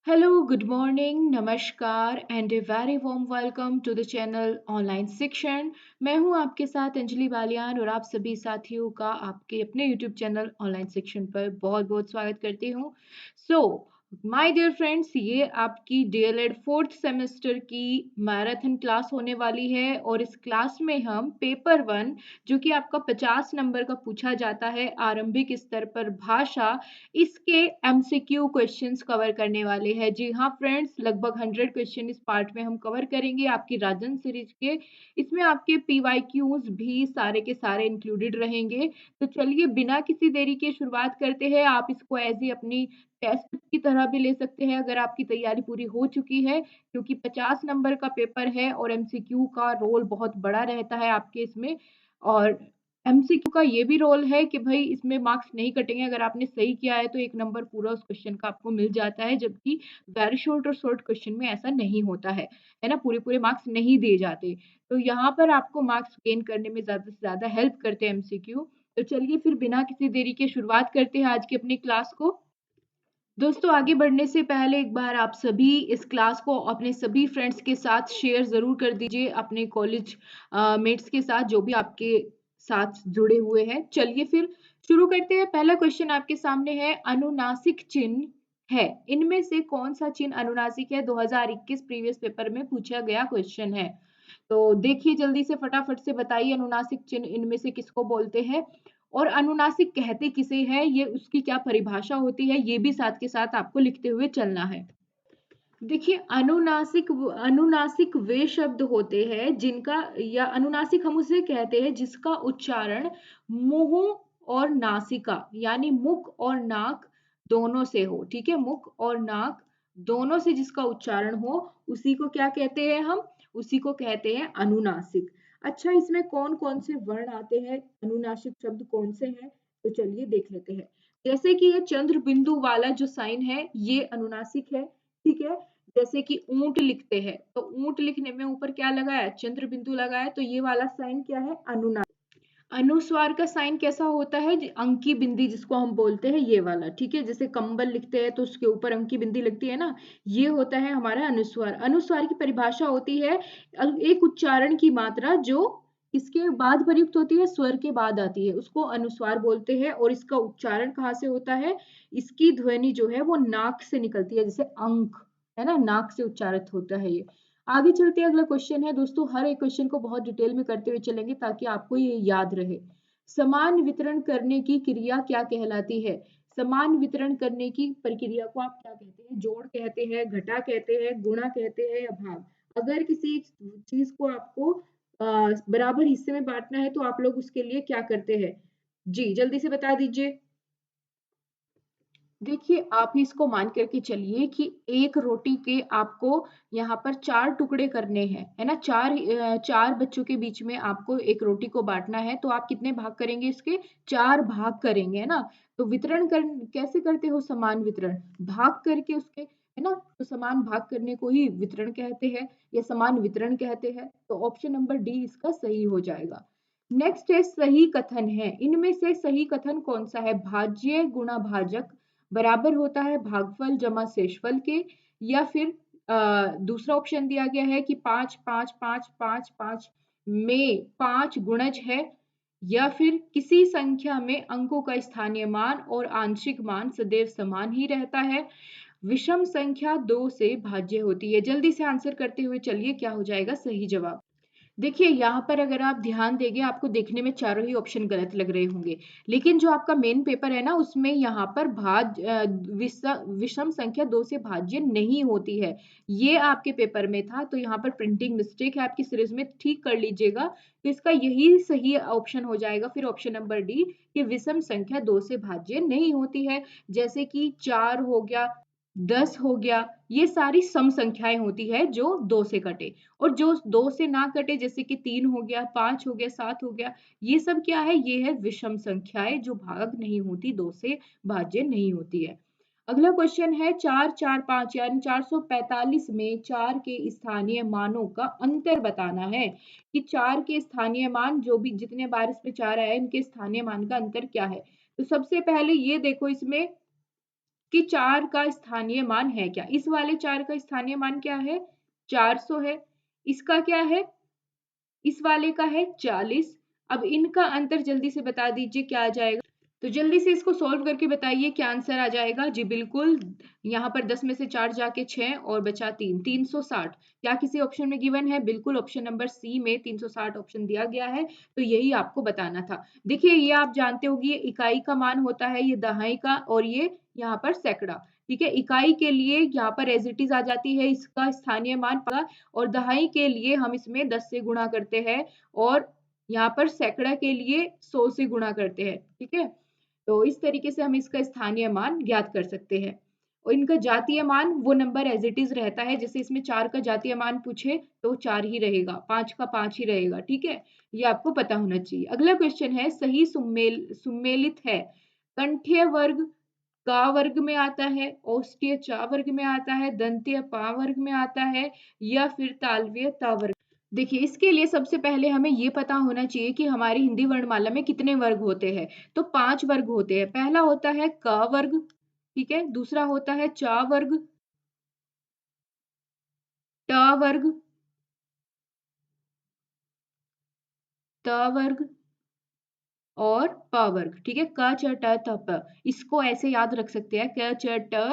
Hello, good morning, नमस्कार and a very warm welcome to the channel online शिक्षण। मैं हूं आपके साथ अंजलि बालियान और आप सभी साथियों का आपके अपने यूट्यूब चैनल ऑनलाइन शिक्षण पर बहुत बहुत स्वागत करती हूं। माय डियर फ्रेंड्स, ये आपकी डीएलएड फोर्थ सेमेस्टर की मैराथन क्लास होने वाली है और इस क्लास में हम पेपर 1 जो कि आपका 50 नंबर का पूछा जाता है आरंभिक स्तर पर भाषा, इसके एमसीक्यू क्वेश्चंस कवर करने वाले हैं। जी हाँ फ्रेंड्स, लगभग 100 क्वेश्चन इस पार्ट में हम कवर करेंगे आपकी राजन सीरीज के। इसमें आपके पीवाईक्यूज भी सारे के सारे इंक्लूडेड रहेंगे। तो चलिए बिना किसी देरी के शुरुआत करते हैं। आप इसको एज ही अपनी टेस्ट की तरह भी ले सकते हैं अगर आपकी तैयारी पूरी हो चुकी है, क्योंकि 50 नंबर का पेपर है और एमसीक्यू का रोल बहुत बड़ा रहता है आपके इसमें। और एमसीक्यू का ये भी रोल है कि भाई इसमें मार्क्स नहीं कटेंगे। अगर आपने सही किया है तो 1 नंबर पूरा उस क्वेश्चन का आपको मिल जाता है, जबकि वेरी शॉर्ट और शॉर्ट क्वेश्चन में ऐसा नहीं होता है ना? पूरे-पूरे मार्क्स नहीं दिए जाते। तो यहाँ पर आपको मार्क्स गेन करने में ज़्यादा से ज़्यादा हेल्प करते हैं एमसीक्यू। तो चलिए फिर बिना किसी देरी के शुरुआत करते हैं आज की अपनी क्लास को। दोस्तों, आगे बढ़ने से पहले एक बार आप सभी इस क्लास को अपने सभी फ्रेंड्स के साथ शेयर ज़रूर कर दीजिए, अपने कॉलेज मेट्स के साथ जो भी आपके साथ जुड़े हुए हैं। चलिए फिर शुरू करते हैं। पहला क्वेश्चन आपके सामने है, अनुनासिक चिन्ह है। इनमें से कौन-सा चिन्ह अनुनासिक है? 2021 प्रीवियस पेपर में पूछा गया क्वेश्चन है। तो देखिए जल्दी से फटाफट से बताइए अनुनासिक चिन्ह इनमें से किसको बोलते हैं? और अनुनासिक कहते किसे हैं, ये उसकी क्या परिभाषा होती है, ये भी साथ के साथ आपको लिखते हुए चलना है। देखिए अनुनासिक वे शब्द होते हैं जिनका, या अनुनासिक हम उसे कहते हैं जिसका उच्चारण मुंह और नासिका यानी मुख और नाक दोनों से हो। ठीक है, मुख और नाक दोनों से जिसका उच्चारण हो उसी को क्या कहते हैं हम? उसी को कहते हैं अनुनासिक। अच्छा, इसमें कौन कौन से वर्ण आते हैं, अनुनासिक शब्द कौन से हैं? तो चलिए देख लेते हैं। जैसे कि ये चंद्र बिंदु वाला जो साइन है ये अनुनासिक है। ठीक है, जैसे कि ऊंट लिखते हैं तो ऊंट लिखने में ऊपर क्या लगाया? चंद्र बिंदु लगाया, तो ये वाला साइन क्या है? अनुनासिक। अनुस्वार का साइन कैसा होता है? अंकी बिंदी जिसको हम बोलते हैं, ये वाला। ठीक है, जैसे कंबल लिखते हैं तो उसके ऊपर अंकी बिंदी लगती है ना, ये होता है हमारा अनुस्वार। अनुस्वार की परिभाषा होती है एक उच्चारण की मात्रा जो किसके बाद प्रयुक्त होती है? स्वर के बाद आती है, उसको अनुस्वार बोलते हैं। और इसका उच्चारण कहाँ से होता है? इसकी ध्वनि जो है वो नाक से निकलती है, जैसे अंक है ना, नाक से उच्चारित होता है ये। आगे चलते हैं, अगला क्वेश्चन है। दोस्तों, हर एक क्वेश्चन को बहुत डिटेल में करते हुए चलेंगे ताकि आपको ये याद रहे। समान वितरण करने की क्रिया क्या कहलाती है? समान वितरण करने की प्रक्रिया को आप क्या कहते हैं? जोड़ कहते हैं, घटा कहते हैं, गुणा कहते हैं या भाग? अगर किसी चीज को आपको बराबर हिस्से में बांटना है तो आप लोग उसके लिए क्या करते हैं? जी जल्दी से बता दीजिए। देखिए, आप ही इसको मान करके चलिए कि एक रोटी के आपको यहाँ पर 4 टुकड़े करने हैं, है ना? 4 बच्चों के बीच में आपको एक रोटी को बाँटना है, तो आप कितने भाग करेंगे इसके? 4 भाग करेंगे, है ना? तो वितरण कर कैसे करते हो समान वितरण? भाग करके उसके, है ना? तो समान भाग करने को ही वितरण कहते हैं या समान वितरण कहते हैं। तो ऑप्शन नंबर डी इसका सही हो जाएगा। नेक्स्ट है सही कथन है। इनमें से सही कथन कौन-सा है? भाज्य गुणा भाजक बराबर होता है भागफल जमा शेषफल के, या फिर दूसरा ऑप्शन दिया गया है कि 5 5 5 5 5 में 5 गुणज है, या फिर किसी संख्या में अंकों का स्थानीय मान और आंशिक मान सदैव समान ही रहता है, विषम संख्या 2 से भाज्य होती है। जल्दी से आंसर करते हुए चलिए, क्या हो जाएगा सही जवाब? देखिए, यहाँ पर अगर आप ध्यान देंगे आपको देखने में चारों ही ऑप्शन गलत लग रहे होंगे। लेकिन जो आपका मेन पेपर है ना उसमें यहाँ पर विषम संख्या 2 से भाज्य नहीं होती है। ये आपके पेपर में था, तो यहाँ पर प्रिंटिंग मिस्टेक है आपकी सीरीज़ में, ठीक कर लीजिएगा। तो इसका यही सही ऑप्शन हो जाएगा फिर ऑप्शन नंबर डी, कि विषम संख्या 2 से भाज्य नहीं होती है। जैसे कि 4 हो गया, 10 हो गया, ये सारी सम संख्याएँ होती है जो 2 से कटे। और जो 2 से ना कटे, जैसे कि 3 हो गया, 5 हो गया, 7 हो गया, ये सब क्या है? ये है विषम संख्याएँ जो भाग नहीं होती, 2 से भाज्य नहीं होती है। अगला क्वेश्चन है 4, 4, 5 यानी 445 में 4 के स्थानीय मानों का अंतर बताना है, कि 4 के स्थानीय मान जो भी जितने बार इसमें 4 आया है, इनके स्थानीय मान का अंतर क्या है? तो सबसे पहले ये देखो इसमें कि 4 का स्थानीय मान है क्या। इस वाले 4 का स्थानीय मान क्या है, 400 है। इसका क्या है, इस वाले का है 40। अब इनका अंतर जल्दी से बता दीजिए क्या आ जाएगा। तो जल्दी से इसको सॉल्व करके बताइए क्या आंसर आ जाएगा। जी बिल्कुल, यहाँ पर 10 में से 4 जाके 6 और बचा 3, 360। क्या किसी ऑप्शन में गिवन है? बिल्कुल, ऑप्शन नंबर सी में 360 ऑप्शन दिया गया है। तो यही आपको बताना था। देखिए, ये आप जानते होगी, ये इकाई का मान होता है, ये दहाई का, और ये यहाँ पर सैकड़ा। ठीक है, इकाई के लिए यहाँ पर एज इट इज आ जाती है इसका स्थानीय मान, और दहाई के लिए हम इसमें 10 से गुणा करते हैं, और यहाँ पर सैकड़ा के लिए 100 से गुणा करते हैं। ठीक है, तो इस तरीके से हम इसका स्थानीय मान ज्ञात कर सकते हैं। और इनका जातीय मान वो नंबर एज इट इज रहता है। जैसे इसमें 4 का जातीय मान पूछे तो 4 ही रहेगा, 5 का 5 ही रहेगा। ठीक है, ये आपको पता होना चाहिए। अगला क्वेश्चन है, सही सुमेलित है। कंठ्य वर्ग का वर्ग में आता है, औष्ठ्य चा वर्ग में आता है, दंत्य पा वर्ग में आता है, या फिर तालव्य ता वर्ग। देखिए, इसके लिए सबसे पहले हमें ये पता होना चाहिए कि हमारी हिंदी वर्णमाला में कितने वर्ग होते हैं। तो 5 वर्ग होते हैं। पहला होता है क वर्ग, ठीक है, दूसरा होता है चा वर्ग, ट वर्ग, त वर्ग और प वर्ग। ठीक है, क च ट त प, इसको ऐसे याद रख सकते हैं, क च ट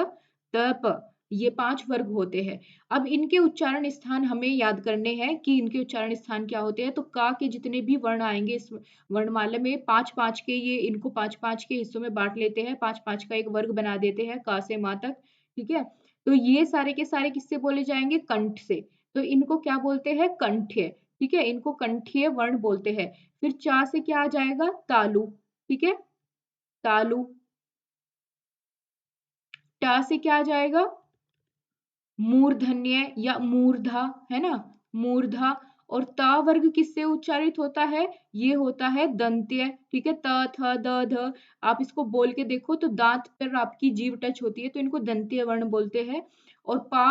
त प, ये 5 वर्ग होते हैं। अब इनके उच्चारण स्थान हमें याद करने हैं कि इनके उच्चारण स्थान क्या होते हैं। तो का के जितने भी वर्ण आएंगे इस वर्णमाला में, 5-5 के, ये इनको 5-5 के हिस्सों में बांट लेते हैं, 5-5 का एक वर्ग बना देते हैं का से माँ तक। ठीक है, तो ये सारे के सारे किससे बोले जाएंगे, कंठ से। तो इनको क्या बोलते हैं, कंठ्य। ठीक है, इनको कंठीय वर्ण बोलते हैं। फिर चा से क्या आ जाएगा, तालु। ठीक है, तालु। टा से क्या आ जाएगा, मूर्धन्य या मूर्धा, है ना, मूर्धा। और ता वर्ग किससे उच्चारित होता है, ये होता है दंत्य। ठीक है, त थ द ध, आप इसको बोल के देखो तो दांत पर आपकी जीभ टच होती है, तो इनको दंत्य वर्ण बोलते हैं। और पा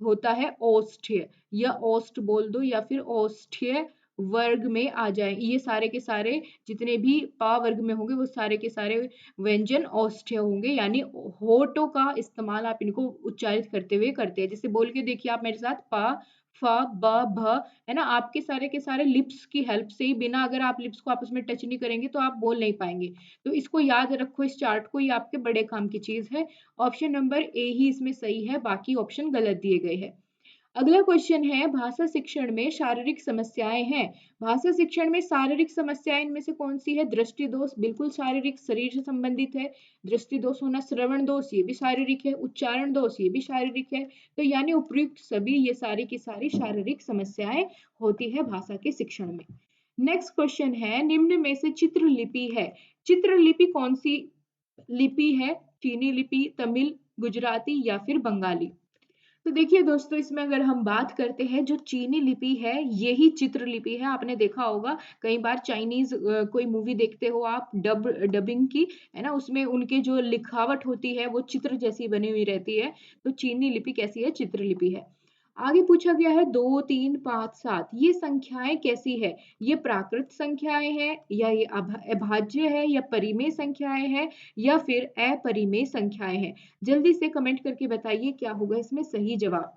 होता है औष्ठ्य, या औष्ठ बोल दो, या फिर औष्ठ्य वर्ग में आ जाए। ये सारे के सारे जितने भी पा वर्ग में होंगे वो सारे के सारे व्यंजन औष्ठ्य होंगे, यानी होठों का इस्तेमाल आप इनको उच्चारित करते हुए करते हैं। जैसे बोल के देखिए आप मेरे साथ, प फ ब भ, है ना, आपके सारे के सारे लिप्स की हेल्प से ही, बिना अगर आप लिप्स को आपस में टच नहीं करेंगे तो आप बोल नहीं पाएंगे। तो इसको याद रखो, इस चार्ट को, ये आपके बड़े काम की चीज है। ऑप्शन नंबर ए ही इसमें सही है, बाकी ऑप्शन गलत दिए गए हैं। अगला क्वेश्चन है, भाषा शिक्षण में शारीरिक समस्याएं हैं। भाषा शिक्षण में शारीरिक समस्याएं इनमें से कौन सी है, दृष्टि दोष, बिल्कुल शारीरिक, शरीर से संबंधित है। दृष्टि दोष होना, श्रवण दोष, ये भी शारीरिक है, उच्चारण दोष, ये भी शारीरिक है। तो यानी उपयुक्त सभी, ये सारी की सारी शारीरिक समस्याएं होती है भाषा के शिक्षण में। नेक्स्ट क्वेश्चन है, निम्न में से चित्रलिपि है। चित्रलिपि कौन सी लिपि है, चीनी लिपि, तमिल, गुजराती या फिर बंगाली। तो देखिए दोस्तों, इसमें अगर हम बात करते हैं, जो चीनी लिपि है यही चित्र लिपि है। आपने देखा होगा कई बार चाइनीज कोई मूवी देखते हो आप, डबिंग की, है ना, उसमें उनके जो लिखावट होती है वो चित्र जैसी बनी हुई रहती है। तो चीनी लिपि कैसी है, चित्र लिपि है। आगे पूछा गया है, 2, 3, 5, 7, ये संख्याएं कैसी है। ये प्राकृत संख्याएं हैं, या ये अभाज्य है, या परिमेय संख्याएं हैं, या फिर अपरिमेय संख्याएं हैं। जल्दी से कमेंट करके बताइए क्या होगा इसमें सही जवाब।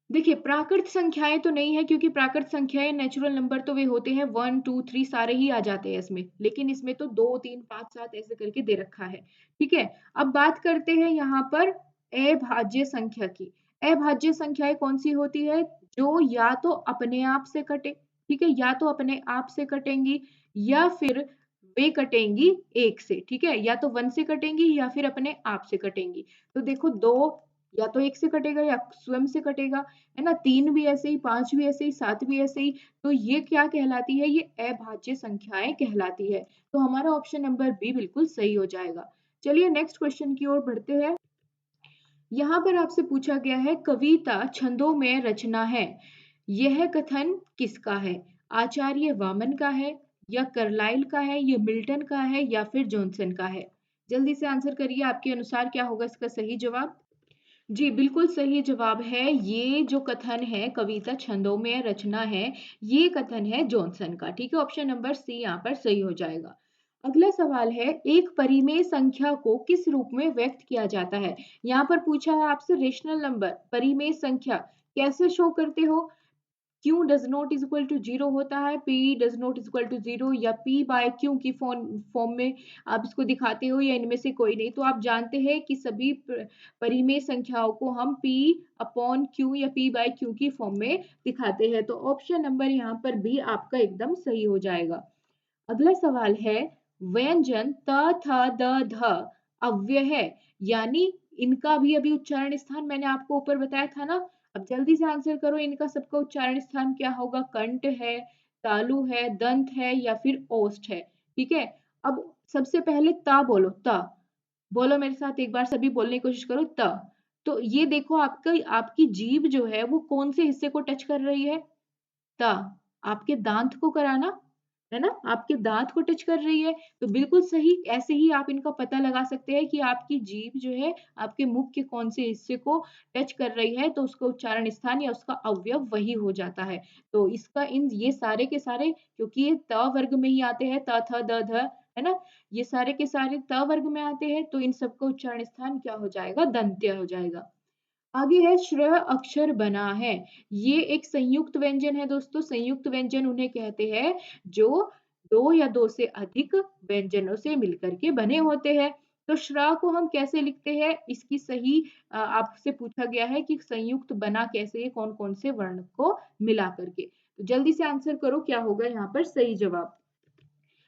देखिए, प्राकृत संख्याएं तो नहीं है, क्योंकि प्राकृत संख्याएं नेचुरल नंबर तो वे होते हैं 1, 2, 3 सारे ही आ जाते हैं इसमें, लेकिन इसमें तो 2, 3, 5, 7 ऐसे करके दे रखा है। ठीक है, अब बात करते हैं यहाँ पर अभाज्य संख्या की। अभाज्य संख्याएं कौन सी होती है, जो या तो अपने आप से कटे, ठीक है, या तो अपने आप से कटेंगी, या फिर वे कटेंगी एक से। ठीक है, या तो 1 से कटेंगी या फिर अपने आप से कटेंगी। तो देखो, 2 या तो 1 से कटेगा या स्वयं से कटेगा, है ना, 3 भी ऐसे ही, 5 भी ऐसे ही, 7 भी ऐसे ही। तो ये क्या कहलाती है, ये अभाज्य संख्याएं कहलाती है। तो हमारा ऑप्शन नंबर बी बिल्कुल सही हो जाएगा। चलिए नेक्स्ट क्वेश्चन की ओर बढ़ते हैं। यहाँ पर आपसे पूछा गया है, कविता छंदों में रचना है, यह कथन किसका है। आचार्य वामन का है, या करलाइल का है, या मिल्टन का है, या फिर जॉनसन का है। जल्दी से आंसर करिए, आपके अनुसार क्या होगा इसका सही जवाब। जी बिल्कुल सही जवाब है। ये जो कथन है, कविता छंदों में रचना है, ये कथन है जॉनसन का। ठीक है, ऑप्शन नंबर सी यहाँ पर सही हो जाएगा। अगला सवाल है, एक परिमेय संख्या को किस रूप में व्यक्त किया जाता है? यहाँ पर पूछा है आपसे रेशनल नंबर, परिमेय संख्या कैसे शो करते हो? Q does not is equal to 0 होता है, P does not is equal to 0 या P बाय Q की फॉर्म में आप इसको दिखाते हो या इनमें से कोई नहीं। तो आप जानते हैं कि सभी परिमेय संख्याओं को हम P अपॉन Q या P बाय Q की फॉर्म में दिखाते हैं। तो ऑप्शन नंबर यहाँ पर बी आपका एकदम सही हो जाएगा। अगला सवाल है, व्यंजन त, थ, द, ध अव्यय है, यानी इनका भी अभी उच्चारण स्थान मैंने आपको ऊपर बताया था ना। अब जल्दी से आंसर करो, इनका सबका उच्चारण स्थान क्या होगा? कंठ है, तालु है, दंत है या फिर ओष्ठ है। ठीक है, अब सबसे पहले ता बोलो, ता बोलो मेरे साथ एक बार, सभी बोलने की कोशिश करो, त। तो ये देखो आपका आपकी जीभ जो है वो कौन से हिस्से को टच कर रही है? ता, आपके दांत को कराना, है ना? आपके दांत को टच कर रही है, तो बिल्कुल सही। ऐसे ही आप इनका पता लगा सकते हैं कि आपकी जीभ जो है, आपके मुख के कौन से हिस्से को टच कर रही है, तो उसका उच्चारण स्थान या उसका अवयव वही हो जाता है। तो इसका इन ये सारे के सारे, क्योंकि ये त वर्ग में ही आते हैं, त, थ, द, ध, है ना? ये सारे के सारे त वर्ग में आते हैं, तो इन सबका उच्चारण स्थान क्या हो जाएगा? दंत्य हो जाएगा। आगे है श्र अक्षर बना है। ये एक संयुक्त व्यंजन है दोस्तों। संयुक्त व्यंजन उन्हें कहते हैं जो दो या दो से अधिक व्यंजनों से मिलकर के बने होते हैं। तो श्र को हम कैसे लिखते हैं? इसकी सही आपसे पूछा गया है कि संयुक्त बना कैसे है, कौन कौन से वर्ण को मिला करके। तो जल्दी से आंसर करो, क्या होगा यहाँ पर सही जवाब?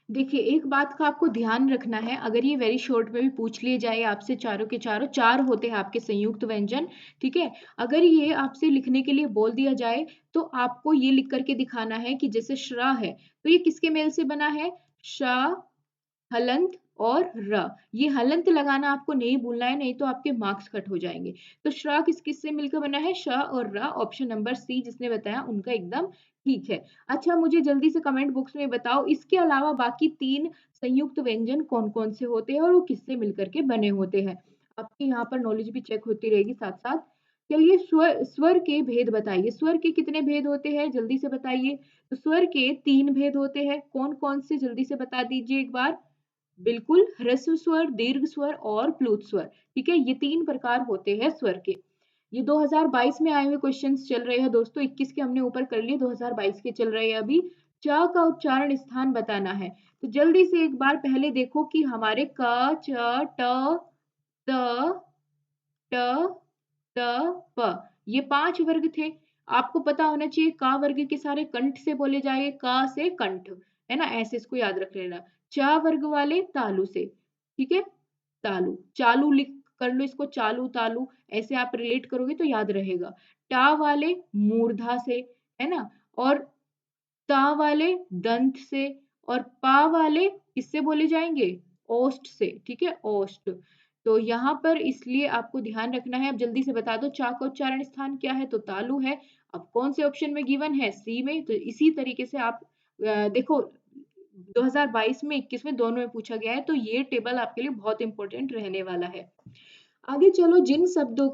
देखिए, एक बात का आपको ध्यान रखना है, अगर ये वेरी शॉर्ट में भी पूछ लिए जाए आपसे, चारों के चारों 4 होते हैं आपके संयुक्त व्यंजन, ठीक है? अगर ये आपसे लिखने के लिए बोल दिया जाए, तो आपको ये लिख कर के दिखाना है कि जैसे श्र है, तो ये किसके मेल से बना है? श, हलंत और र। ये हलंत लगाना आपको नहीं भूलना है, नहीं तो आपके मार्क्स कट हो जाएँगे। तो श्र किस-किस से मिलकर बना है? श और र। ऑप्शन नंबर सी जिसने बताया उनका एकदम ठीक है। अच्छा, मुझे जल्दी से कमेंट बॉक्स में बताओ, इसके अलावा बाकी 3 संयुक्त व्यंजन कौन-कौन से होते हैं और वो किससे मिलकर के बने होते हैं? आपकी यहाँ पर नॉलेज भी चेक होती रहेगी साथ-साथ। चलिए, स्वर स्वर के भेद बताइए। स्वर के कितने भेद होते हैं? जल्दी से बताइए। तो स्वर के 3 भेद होते हैं। कौन-कौन से जल्दी से बता दीजिए एक बार? बिल्कुल, ह्रस्व स्वर, दीर्घ स्वर और प्लुत स्वर। ठीक है, ये 3 प्रकार होते हैं स्वर के। ये 2022 में आए हुए क्वेश्चंस चल रहे हैं दोस्तों, 21 के हमने ऊपर कर लिए, 2022 के चल रहे हैं अभी। च का उच्चारण स्थान बताना है। तो जल्दी से एक बार पहले देखो कि हमारे क, च, ट, त, ट, त, प, ये 5 वर्ग थे। आपको पता होना चाहिए क वर्ग के सारे कंठ से बोले जाएंगे, क से कंठ, है ना? ऐसे इसको याद रख लेना। च वर्ग वाले तालु से, ठीक है? तालु, चालू लिख कर लो इसको, चालू, तालु, ऐसे आप रिलेट करोगे तो याद रहेगा। टा वाले मूर्धा से, है ना? और ता वाले दंत से और पा वाले किससे बोले जाएंगे? ओष्ठ से, ठीक है? ओष्ठ। तो यहाँ पर इसलिए आपको ध्यान रखना है। अब जल्दी से बता दो, चा का उच्चारण स्थान क्या है? तो तालु है। अब कौन से ऑप्शन में गिवन है? सी में। तो इसी तरीके से आप देखो, 2022 में 21 में दोनों में पूछा गया है, तो ये टेबल आपके लिए बहुत इंपॉर्टेंट रहने वाला है। आगे चलो, जिन शब्दों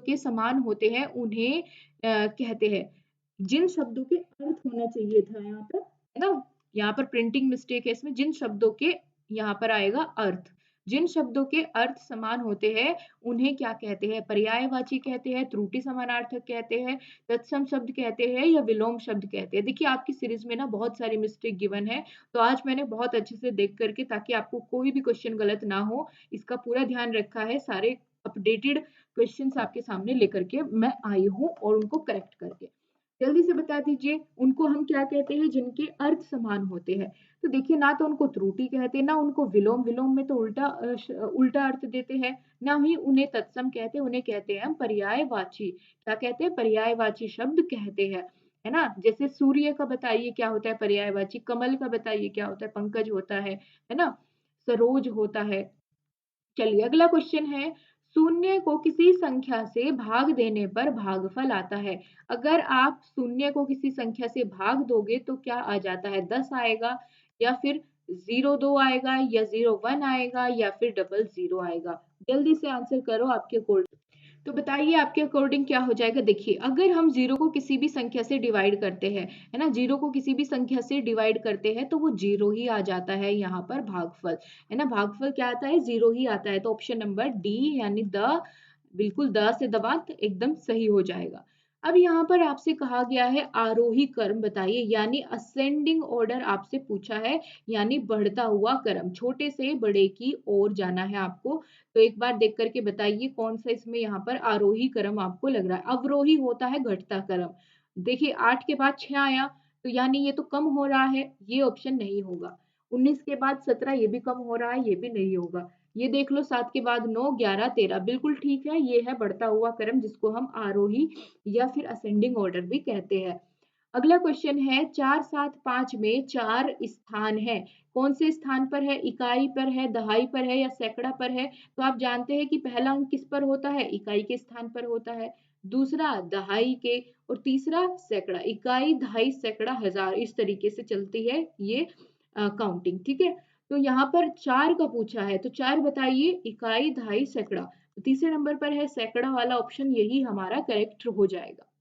के समान होते हैं उन्हें कहते हैं। जिन शब्दों के अर्थ होना चाहिए था यहाँ पर, है ना? यहाँ पर प्रिंटिंग मिस्टेक है इसमें। जिन शब्दों के यहाँ पर आएगा अर्थ। जिन शब्दों के अर्थ समान होते हैं उन्हें क्या कहते हैं? पर्यायवाची कहते हैं, त्रुटि समानार्थक कहते हैं, तत्सम शब्द कहते हैं या विलोम शब्द कहते हैं। देखिए, आपकी सीरीज में ना बहुत सारी मिस्टेक गिवन है, तो आज मैंने बहुत अच्छे से देख करके, ताकि आपको कोई भी क्वेश्चन गलत ना हो, इसका पूरा ध्यान रखा है। सारे अपडेटेड क्वेश्चंस आपके सामने लेकर के मैं आई हूँ और उनको करेक्ट करके। जल्दी से बता दीजिए, उनको हम क्या कहते हैं जिनके अर्थ समान होते हैं? तो देखिए, ना तो उनको त्रुटि कहते हैं, ना उनको विलोम। विलोम में तो उल्टा अर्थ देते हैं। ना ही उन्हें तत्सम कहते हैं, उन्हें कहते हैं हम पर्यायवाची। क्या कहते हैं? पर्यायवाची शब्द कहते हैं, है ना? जैसे सूर्य का बताइए क्या होता है पर्यायवाची, कमल का बताइए क्या होता है, पंकज होता है ना? सरोज होता है। चलिए, अगला क्वेश्चन है, शून्य को किसी संख्या से भाग देने पर भागफल आता है। अगर आप शून्य को किसी संख्या से भाग दोगे तो क्या आ जाता है? 10 आएगा या फिर 02 आएगा या 01 आएगा या फिर 00 आएगा? जल्दी से आंसर करो आपके अकॉर्डिंग। तो बताइए आपके अकॉर्डिंग क्या हो जाएगा? देखिए, अगर हम 0 को किसी भी संख्या से डिवाइड करते हैं, है ना? 0 को किसी भी संख्या से डिवाइड करते हैं तो वो 0 ही आ जाता है यहाँ पर भागफल, है ना? भागफल क्या आता है? 0 ही आता है। तो ऑप्शन नंबर डी यानी द, बिल्कुल द से दबात एकदम सही हो जाएगा। अब यहाँ पर आपसे कहा गया है आरोही क्रम बताइए, यानी असेंडिंग ऑर्डर आपसे पूछा है, यानी बढ़ता हुआ क्रम, छोटे से बड़े की ओर जाना है आपको। तो एक बार देख करके बताइए कौन सा इसमें यहाँ पर आरोही क्रम आपको लग रहा है। अवरोही होता है घटता क्रम। देखिए 8 के बाद 6 आया तो यानी ये तो कम हो रहा है, ये ऑप्शन नहीं होगा। 19 के बाद 17 ये भी कम हो रहा है, ये भी नहीं होगा। ये देख लो 7 के बाद 9, 11, 13 बिल्कुल ठीक है, ये है बढ़ता हुआ क्रम जिसको हम आरोही या फिर असेंडिंग ऑर्डर भी कहते हैं। अगला क्वेश्चन है 4, 7, 5 में 4 स्थान है। कौन से स्थान पर है? इकाई पर है, दहाई पर है या सैकड़ा पर है? तो आप जानते हैं कि पहला अंक किस पर होता है? इकाई के स्थान पर होता है, दूसरा दहाई के और तीसरा सैकड़ा। इकाई, दहाई, सैकड़ा, हजार इस तरीके से चलती है ये काउंटिंग, ठीक है? तो यहाँ पर 4 का पूछा है तो 4 बताइए, इकाई, दहाई, सैकड़ा। तो तीसरे नंबर पर है सैकड़ा वाला ऑप्शन, यही हमारा करेक्ट हो जाएगा।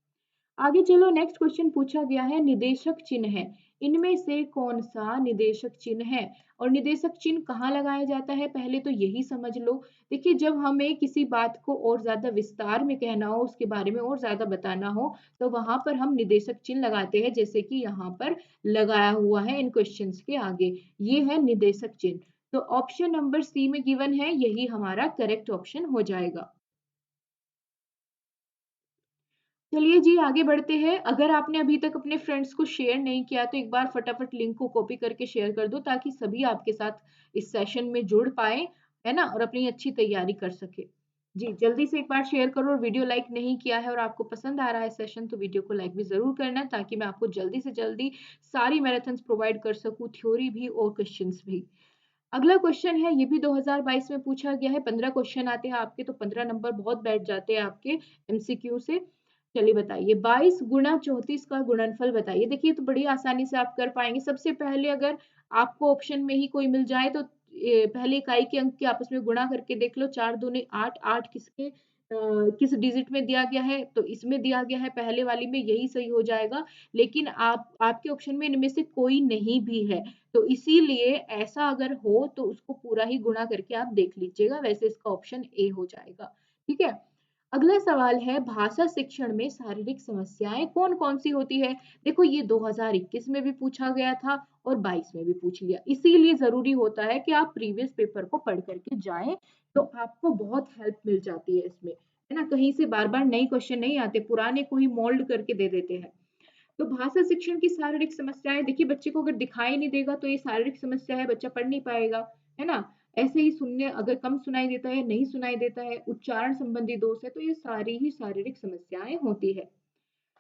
आगे चलो, नेक्स्ट क्वेश्चन पूछा गया है निदेशक चिन्ह है, इनमें से कौन सा निदेशक चिन्ह है? और निदेशक चिन्ह कहाँ लगाया जाता है पहले तो यही समझ लो। देखिए जब हमें किसी बात को और ज्यादा विस्तार में कहना हो, उसके बारे में और ज्यादा बताना हो, तो वहां पर हम निदेशक चिन्ह लगाते हैं, जैसे कि यहाँ पर लगाया हुआ है इन क्वेश्चंस के आगे, ये है निदेशक चिन्ह। तो ऑप्शन नंबर सी में गिवन है, यही हमारा करेक्ट ऑप्शन हो जाएगा। चलिए जी आगे बढ़ते हैं। अगर आपने अभी तक अपने फ्रेंड्स को शेयर नहीं किया तो एक बार फटाफट लिंक को कॉपी करके शेयर कर दो ताकि सभी आपके साथ इस सेशन में जुड़ पाए, है ना? और अपनी अच्छी तैयारी कर सके। जी जल्दी से एक बार शेयर करो, और वीडियो लाइक नहीं किया है और आपको पसंद आ रहा है सेशन तो वीडियो को लाइक भी जरूर करना, ताकि मैं आपको जल्दी से जल्दी सारी मैराथन्स प्रोवाइड कर सकूं, थ्योरी भी और क्वेश्चंस भी। अगला क्वेश्चन है, ये भी 2022 में पूछा गया है। 15 क्वेश्चन आते हैं आपके तो 15 नंबर बहुत बैठ जाते हैं आपके एमसीक्यू से। चलिए बताइए 22 गुणा 34 का गुणनफल बताइए। देखिए तो बड़ी आसानी से आप कर पाएंगे। सबसे पहले अगर आपको ऑप्शन में ही कोई मिल जाए तो पहले इकाई के अंक के आपस में गुणा करके देख लो। 4 दूनी 8, 8 किसके किस डिजिट में दिया गया है? तो इसमें दिया गया है, पहले वाली में, यही सही हो जाएगा। लेकिन आपके ऑप्शन में इनमें से कोई नहीं भी है, तो इसीलिए ऐसा अगर हो तो उसको पूरा ही गुणा करके आप देख लीजिएगा, वैसे इसका ऑप्शन ए हो जाएगा। ठीक है। अगला सवाल है भाषा शिक्षण में शारीरिक समस्याएं कौन कौन सी होती है? देखो ये 2021 में भी पूछा गया था और 22 में भी पूछ लिया, इसीलिए जरूरी होता है कि आप प्रीवियस पेपर को पढ़ करके जाएं, तो आपको बहुत हेल्प मिल जाती है इसमें, है ना? कहीं से बार बार नई क्वेश्चन नहीं आते, पुराने को ही मोल्ड करके दे देते हैं। तो भाषा शिक्षण की शारीरिक समस्याएं, देखिए बच्चे को अगर दिखाई नहीं देगा तो ये शारीरिक समस्या है, बच्चा पढ़ नहीं पाएगा, है ना? ऐसे ही सुनने अगर कम सुनाई देता है, नहीं सुनाई देता है, उच्चारण संबंधी दोष है, तो ये सारी ही शारीरिक समस्याएं होती है।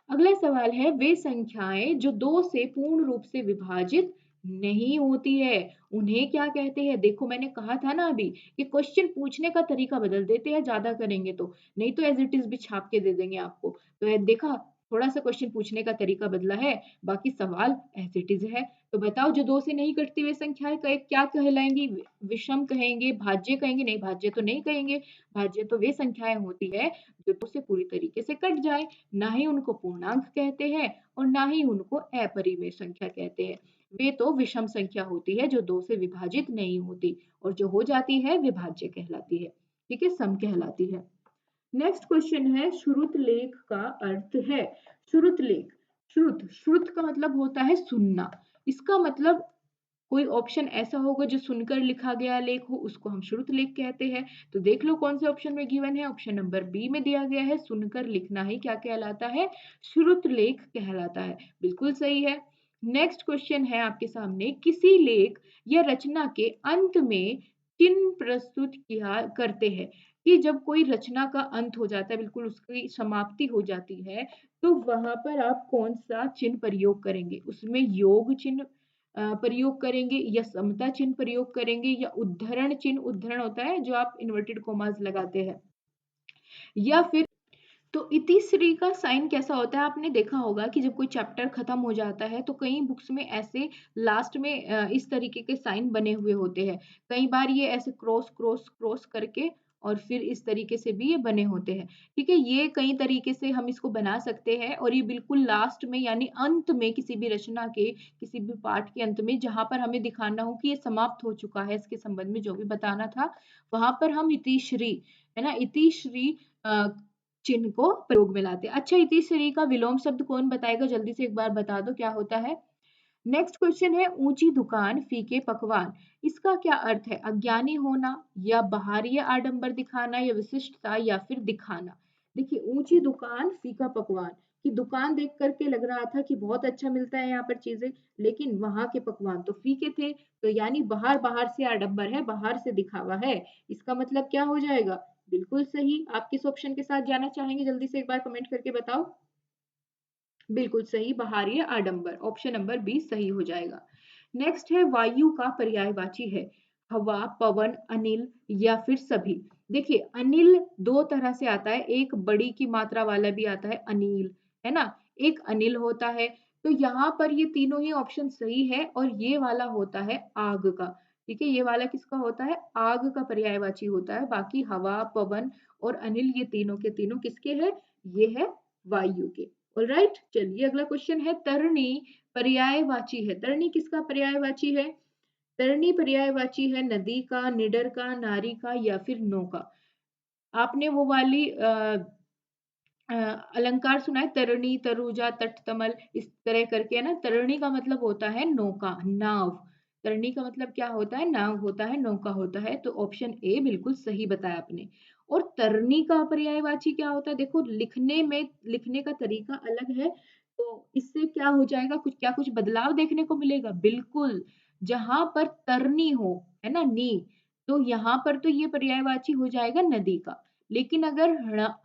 अगला सवाल है वे संख्याएं जो 2 से पूर्ण रूप से विभाजित नहीं होती है, उन्हें क्या कहते हैं? देखो मैंने कहा था ना अभी कि क्वेश्चन पूछने का तरीका बदल देते हैं ज्यादा करेंगे तो, नहीं तो एज इट इज भी छाप के दे देंगे आपको। तो देखा, थोड़ा सा क्वेश्चन पूछने का तरीका बदला है, बाकी सवाल एज इट इज है। तो बताओ जो 2 से नहीं कटती हुई संख्याएं क्या कहलाएंगी? विषम कहेंगे, भाज्य कहेंगे? नहीं, भाज्य तो नहीं कहेंगे। भाज्य तो वे संख्याएं होती है जो 2 से पूरी तरीके से कट जाए, ना ही उनको पूर्णांक कहते हैं और ना ही उनको अपरिमेय संख्या कहते हैं। वे तो विषम संख्या होती है जो 2 से विभाजित नहीं होती, और जो हो जाती है विभाज्य कहलाती है, ठीक है, सम कहलाती है। नेक्स्ट क्वेश्चन है श्रुत लेख का अर्थ है। श्रुत लेख, श्रुत का मतलब होता है सुनना, इसका मतलब कोई ऑप्शन ऐसा होगा जो सुनकर लिखा गया लेख हो, उसको हम श्रुत लेख कहते हैं। तो देख लो कौन से ऑप्शन में गिवन है, ऑप्शन नंबर बी में दिया गया है, सुनकर लिखना ही क्या कहलाता है? श्रुत लेख कहलाता है, बिल्कुल सही है। नेक्स्ट क्वेश्चन है आपके सामने, किसी लेख या रचना के अंत में चिन्ह प्रस्तुत किया करते हैं, कि जब कोई रचना का अंत हो जाता है, बिल्कुल उसकी समाप्ति हो जाती है, तो वहां पर आप कौन सा चिन्ह प्रयोग करेंगे? उसमें योग चिन्ह प्रयोग करेंगे या समता चिन्ह प्रयोग करेंगे या उद्धरण चिन्ह, उद्धरण होता है जो आप इन्वर्टेड कोमास लगाते हैं, या फिर, तो इतिश्री का साइन कैसा होता है? आपने देखा होगा कि जब कोई चैप्टर खत्म हो जाता है तो कई बुक्स में ऐसे लास्ट में इस तरीके के साइन बने हुए होते हैं। कई बार ये ऐसे क्रॉस क्रॉस क्रॉस करके और फिर इस तरीके से भी ये बने होते हैं। ठीक है, ये कई तरीके से हम इसको बना सकते हैं और ये बिल्कुल लास्ट में यानी अंत में किसी भी रचना के किसी भी पाठ के अंत में जहाँ पर हमें दिखाना हो कि ये समाप्त हो चुका है, इसके संबंध में जो भी बताना था, वहाँ पर हम इतिश्री, है ना? इतिश्री चिन्ह को प्रयोग में लाते हैं। अच्छा, इतिश्री का विलोम शब्द कौन बताएगा? जल्दी से एक बार बता दो क्या होता है? नेक्स्ट क्वेश्चन है ऊंची दुकान फीके पकवान। इसका क्या अर्थ है? अज्ञानी होना या बाहरी आडंबर दिखाना या विशिष्टता या फिर दिखाना। देखिए, ऊंची दुकान फीका पकवान की दुकान देख करके लग रहा था कि बहुत अच्छा मिलता है यहाँ पर चीजें, लेकिन वहां के पकवान तो फीके थे, तो यानी बाहर बाहर से आडंबर है, बाहर से दिखावा है। इसका मतलब क्या हो जाएगा? बिल्कुल सही। आप किस ऑप्शन के साथ जाना चाहेंगे? जल्दी से एक बार कमेंट करके बताओ। बिल्कुल सही, बाहरी आडंबर, ऑप्शन नंबर बी सही हो जाएगा। नेक्स्ट है वायु का पर्यायवाची है हवा, पवन, अनिल या फिर सभी। देखिए, अनिल दो तरह से आता है, एक बड़ी की मात्रा वाला भी आता है अनिल, है ना? एक अनिल होता है। तो यहाँ पर ये तीनों ही ऑप्शन सही है और ये वाला होता है आग का। ठीक है, ये वाला किसका होता है? आग का पर्यायवाची होता है। बाकी हवा, पवन और अनिल ये तीनों के तीनों किसके हैं? ये है वायु के। ऑलराइट, चलिए अगला क्वेश्चन है तरणी पर्यायवाची है। तरणी किसका पर्यायवाची है? तरणी पर्यायवाची है नदी का, निडर का, नारी का या फिर नौका। आपने वो वाली अलंकार सुना है, तरणी, तरुजा, तट, तमल, इस तरह करके, है ना? तरणी का मतलब होता है नौका, नाव। तरणी का मतलब क्या होता है? नाव होता है, नौका होता है। तो ऑप्शन ए बिल्कुल सही बताया आपने। और तरनी का पर्यायवाची क्या होता है? देखो, लिखने में लिखने का तरीका अलग है, तो इससे क्या हो जाएगा? कुछ बदलाव देखने को मिलेगा? बिल्कुल। जहां पर तरनी हो, है ना, नी, तो यहाँ पर तो ये पर्यायवाची हो जाएगा नदी का। लेकिन अगर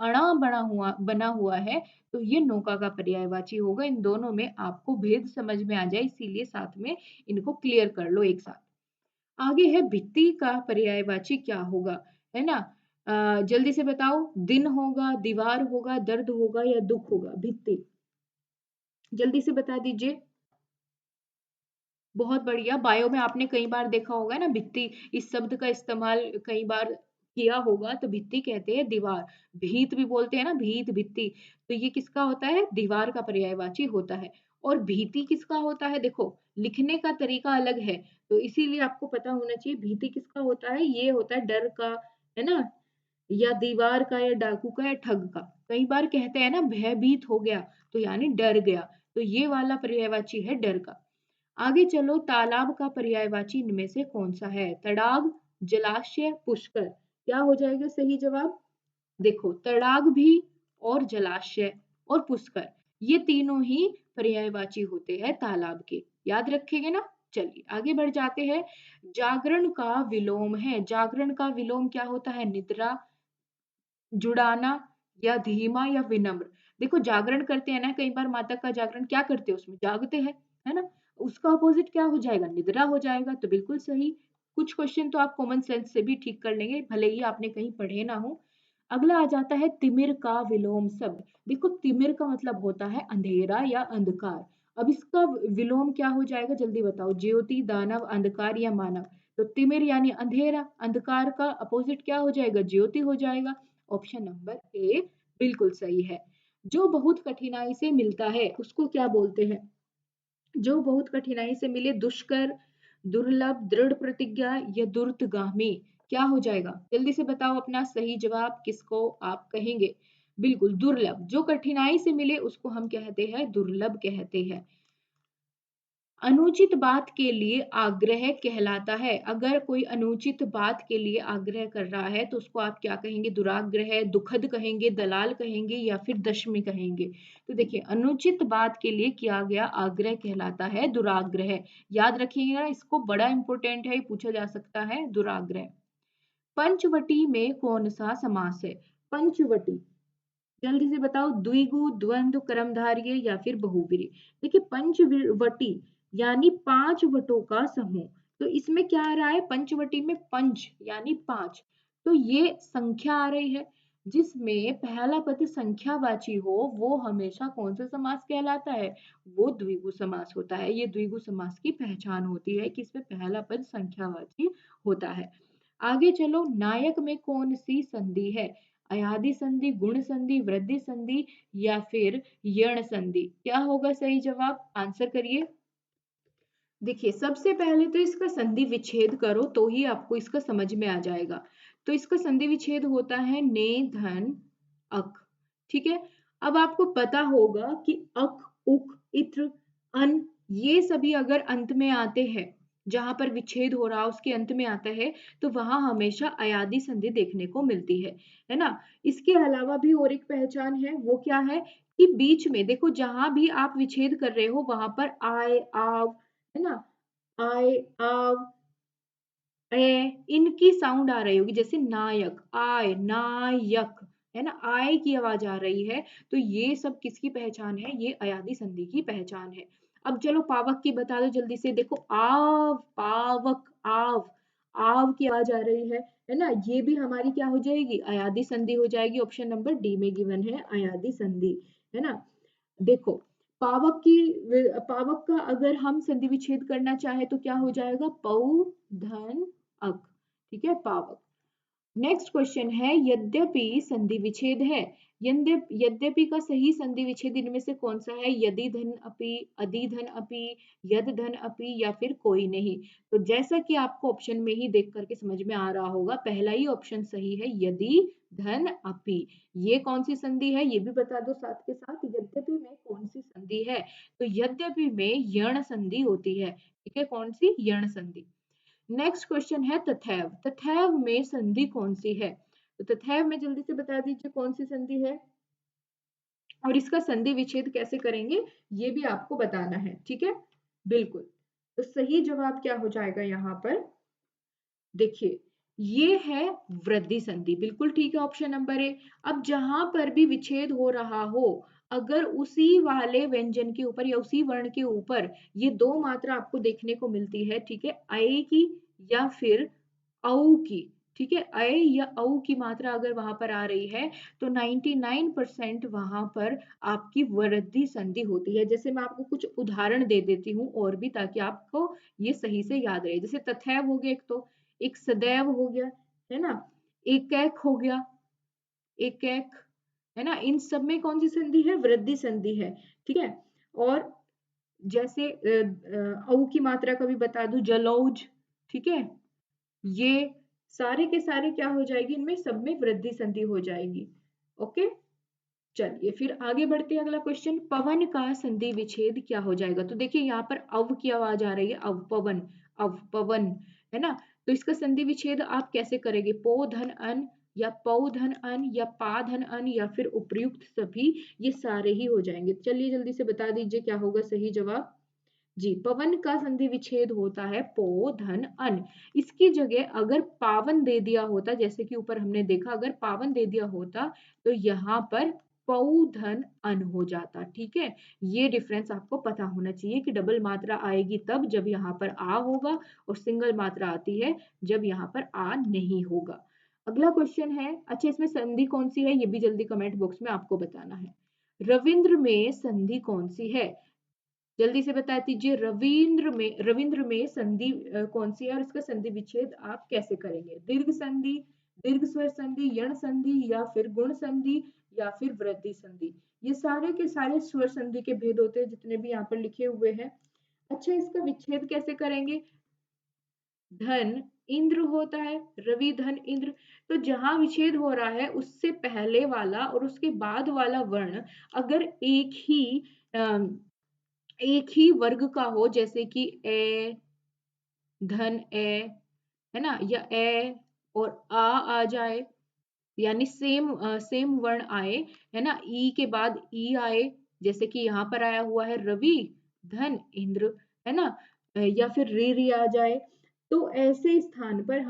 अणा बना हुआ है तो ये नौका का पर्यायवाची होगा। इन दोनों में आपको भेद समझ में आ जाए, इसीलिए साथ में इनको क्लियर कर लो एक साथ। आगे है भित्ति का पर्यायवाची क्या होगा, है ना? जल्दी से बताओ। दिन होगा, दीवार होगा, दर्द होगा या दुख होगा? भित्ति, जल्दी से बता दीजिए। बहुत बढ़िया। बायो में आपने कई बार देखा होगा ना, भित्ति इस शब्द का इस्तेमाल कई बार किया होगा। तो भित्ति कहते हैं दीवार, भीत भी बोलते हैं ना, भीत, भित्ति। तो ये किसका होता है? दीवार का पर्यायवाची होता है। और भीति किसका होता है? देखो, लिखने का तरीका अलग है, तो इसीलिए आपको पता होना चाहिए भीति किसका होता है। ये होता है डर का, है ना? या दीवार का या डाकू का या ठग का। कई बार कहते हैं ना भयभीत हो गया, तो यानी डर गया। तो ये वाला पर्यायवाची है डर का। आगे चलो, तालाब का पर्यायवाची इनमें से कौन सा है? तड़ाग, जलाशय, पुष्कर। क्या हो जाएगा सही जवाब? देखो, तड़ाग भी और जलाशय और पुष्कर, ये तीनों ही पर्यायवाची होते हैं तालाब के। याद रखेंगे ना? चलिए आगे बढ़ जाते हैं। जागरण का विलोम है। जागरण का विलोम क्या होता है? निद्रा, जुड़ाना या धीमा या विनम्र। देखो, जागरण करते हैं ना, कई बार माता का जागरण क्या करते हैं? उसमें जागते हैं, है ना? उसका अपोजिट क्या हो जाएगा? निद्रा हो जाएगा। तो बिल्कुल सही। कुछ क्वेश्चन तो आप कॉमन सेंस से भी ठीक कर लेंगे, भले ही आपने कहीं पढ़े ना हो। अगला आ जाता है तिमिर का विलोम शब्द। देखो, तिमिर का मतलब होता है अंधेरा या अंधकार। अब इसका विलोम क्या हो जाएगा? जल्दी बताओ। ज्योति, दानव, अंधकार या मानव। तो तिमिर यानी अंधेरा, अंधकार का अपोजिट क्या हो जाएगा? ज्योति हो जाएगा। ऑप्शन नंबर ए बिल्कुल सही है। जो बहुत कठिनाई से मिलता है उसको क्या बोलते हैं? जो बहुत कठिनाई से मिले, दुष्कर, दुर्लभ, दृढ़ प्रतिज्ञा या दुर्तगामी। क्या हो जाएगा? जल्दी से बताओ अपना सही जवाब, किसको आप कहेंगे? बिल्कुल दुर्लभ। जो कठिनाई से मिले उसको हम कहते हैं दुर्लभ कहते हैं। अनुचित बात के लिए आग्रह कहलाता है। अगर कोई अनुचित बात के लिए आग्रह कर रहा है तो उसको आप क्या कहेंगे? दुराग्रह, दुखद कहेंगे, दलाल कहेंगे या फिर दशमी कहेंगे। तो देखिए, अनुचित बात के लिए किया गया आग्रह कहलाता है दुराग्रह। याद रखिएगा, इसको बड़ा इंपॉर्टेंट है, पूछा जा सकता है दुराग्रह। पंचवटी में कौन सा समास है? पंचवटी, जल्दी से बताओ। द्विगु, द्वंद्व, कर्मधारय या फिर बहुव्रीहि। देखिए, पंचवटी यानी पांच वटों का समूह। तो इसमें क्या आ रहा है? पंचवटी में पंच यानी पांच, तो ये संख्या आ रही है। जिसमें पहला पद संख्यावाची हो वो हमेशा कौन सा समास कहलाता है? वो द्विगु समास होता है। ये द्विगु समास की पहचान होती है कि इसमें पहला पद संख्यावाची होता है। आगे चलो, नायक में कौन सी संधि है? अयादि संधि, गुण संधि, वृद्धि संधि या फिर यण संधि? क्या होगा सही जवाब? आंसर करिए। देखिए, सबसे पहले तो इसका संधि विच्छेद करो तो ही आपको इसका समझ में आ जाएगा। तो इसका संधि विच्छेद होता है ने धन अक। ठीक है। अब आपको पता होगा कि अक, उक, इत्र, अन, ये सभी अगर अंत में आते हैं, जहां पर विच्छेद हो रहा उसके अंत में आता है, तो वहां हमेशा अयादि संधि देखने को मिलती है ना। इसके अलावा भी और एक पहचान है, वो क्या है कि बीच में देखो, जहां भी आप विच्छेद कर रहे हो वहां पर आय, आव, है ना, आय, आव, ए, इनकी साउंड आ रही होगी, जैसे नायक, आय, नायक, है ना, आय की आवाज आ रही है। तो ये सब किसकी पहचान है? ये अयादि संधि की पहचान है। अब चलो पावक की बता दो जल्दी से। देखो, आव, पावक, आव, आव की आवाज आ रही है ना, ये भी हमारी क्या हो जाएगी? अयादि संधि हो जाएगी। ऑप्शन नंबर डी में गिवन है अयादि संधि, है ना। देखो, पावक का अगर हम संधि विच्छेद करना चाहे तो क्या हो जाएगा? पौ धन अक। ठीक है, पावक। नेक्स्ट क्वेश्चन है, यद्यपि संधि विच्छेद है, यद्यपि का सही संधि विच्छेद इनमें से कौन सा है? यदि धन अपि, अधि धन अपि, यद धन अपि या फिर कोई नहीं? तो जैसा कि आपको ऑप्शन में ही देख करके समझ में आ रहा होगा, पहला ही ऑप्शन सही है, यदि धन अपि। ये कौन सी संधि है ये भी बता दो साथ के साथ। यद्यपि में कौन सी संधि है? तो यद्यपि में यण संधि होती है। ठीक है, कौन सी? यण संधि। नेक्स्ट क्वेश्चन है तथैव। तथैव में संधि कौन सी है? तो तथैव में जल्दी से बता दीजिए कौन सी संधि है, और इसका संधि विच्छेद कैसे करेंगे ये भी आपको बताना है। ठीक है, बिल्कुल। तो सही जवाब क्या हो जाएगा यहाँ पर? देखिए, ये है वृद्धि संधि। बिल्कुल ठीक है, ऑप्शन नंबर ए। अब जहां पर भी विच्छेद हो रहा हो, अगर उसी वाले व्यंजन के ऊपर या उसी वर्ण के ऊपर ये दो मात्रा आपको देखने को मिलती है, ठीक है, अय की या फिर औ की, ठीक है, अय या औ की मात्रा अगर वहां पर आ रही है, तो 99% वहां पर आपकी वृद्धि संधि होती है। जैसे मैं आपको कुछ उदाहरण दे देती हूँ और भी, ताकि आपको ये सही से याद रहे। जैसे तथैव हो गया एक, तो एक सदैव हो गया, है ना, एक एक हो गया, एक एक, है ना, इन सब में कौन सी संधि है? वृद्धि संधि है। ठीक है। और जैसे औ की मात्रा का भी बता दूं, जलौज, ठीक है, ये सारे के सारे क्या हो जाएगी? इनमें सब में वृद्धि संधि हो जाएगी। ओके, चलिए फिर आगे बढ़ते हैं। अगला क्वेश्चन, पवन का संधि विच्छेद क्या हो जाएगा? तो देखिए यहाँ पर अव की आवाज आ रही है, अव, पवन, अव, पवन, है ना। तो इसका संधि विच्छेद आप कैसे करेंगे? पो धन अन, या पौ धन अन, या पा धन अन, या फिर उपर्युक्त सभी, ये सारे ही हो जाएंगे। चलिए जल्दी से बता दीजिए क्या होगा सही जवाब। जी, पवन का संधि विच्छेद होता है पो धन अन। इसकी जगह अगर पावन दे दिया होता, जैसे कि ऊपर हमने देखा, अगर पावन दे दिया होता तो यहाँ पर पौ धन अन हो जाता। ठीक है, ये डिफरेंस आपको पता होना चाहिए कि डबल मात्रा आएगी तब जब यहाँ पर आ होगा, और सिंगल मात्रा आती है जब यहाँ पर आ नहीं होगा। अगला क्वेश्चन है, अच्छा इसमें संधि कौन सी है ये भी जल्दी कमेंट बॉक्स में आपको बताना है। रविंद्र में संधि कौन सी है? जल्दी से बता दीजिए, रविंद्र में संधि कौन सी है, और इसका संधि विच्छेद आप कैसे करेंगे? दीर्घ संधि, दीर्घ स्वर संधि, यण संधि, या फिर गुण संधि, या फिर वृद्धि संधि? ये सारे के सारे स्वर संधि के भेद होते हैं जितने भी यहाँ पर लिखे हुए हैं। अच्छा, इसका विच्छेद कैसे करेंगे? धन इंद्र होता है, रवि धन इंद्र। तो जहां विच्छेद हो रहा है उससे पहले वाला और उसके बाद वाला वर्ण अगर एक ही वर्ग का हो, जैसे कि ए धन ए, है ना, या ए और आ जाए, यानी सेम वर्ण आए, है ना, ई के बाद ई आए, जैसे कि यहाँ पर आया हुआ है रवि धन इंद्र, है ना, या फिर री आ जाए, तो ऐसे स्थान पर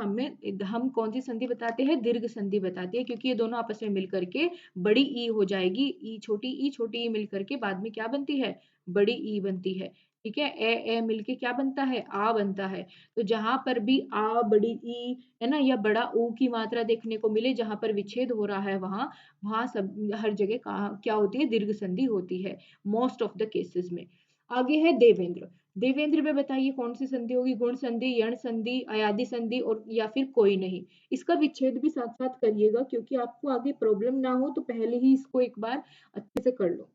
हम कौन सी संधि बताते हैं? दीर्घ संधि बताते हैं, क्योंकि ये दोनों आपस में मिलकर के बड़ी ई हो जाएगी। ई छोटी ई मिलकर के बाद में क्या बनती है? बड़ी ई बनती है। ठीक है, ए मिलके क्या बनता है? आ बनता है। तो जहां पर भी आ, बड़ी ई, है ना, या बड़ा ऊ की मात्रा देखने को मिले, जहां पर विच्छेद हो रहा है वहां वहां सब हर जगह क्या होती है? दीर्घ संधि होती है, मोस्ट ऑफ द केसेस में। आगे है देवेंद्र। देवेंद्र में बताइए कौन सी संधि होगी? गुण संधि, यण संधि, अयादि संधि और या फिर कोई नहीं। इसका विच्छेद भी साथ साथ करिएगा क्योंकि आपको आगे प्रॉब्लम ना हो तो पहले ही इसको एक बार अच्छे से कर लो।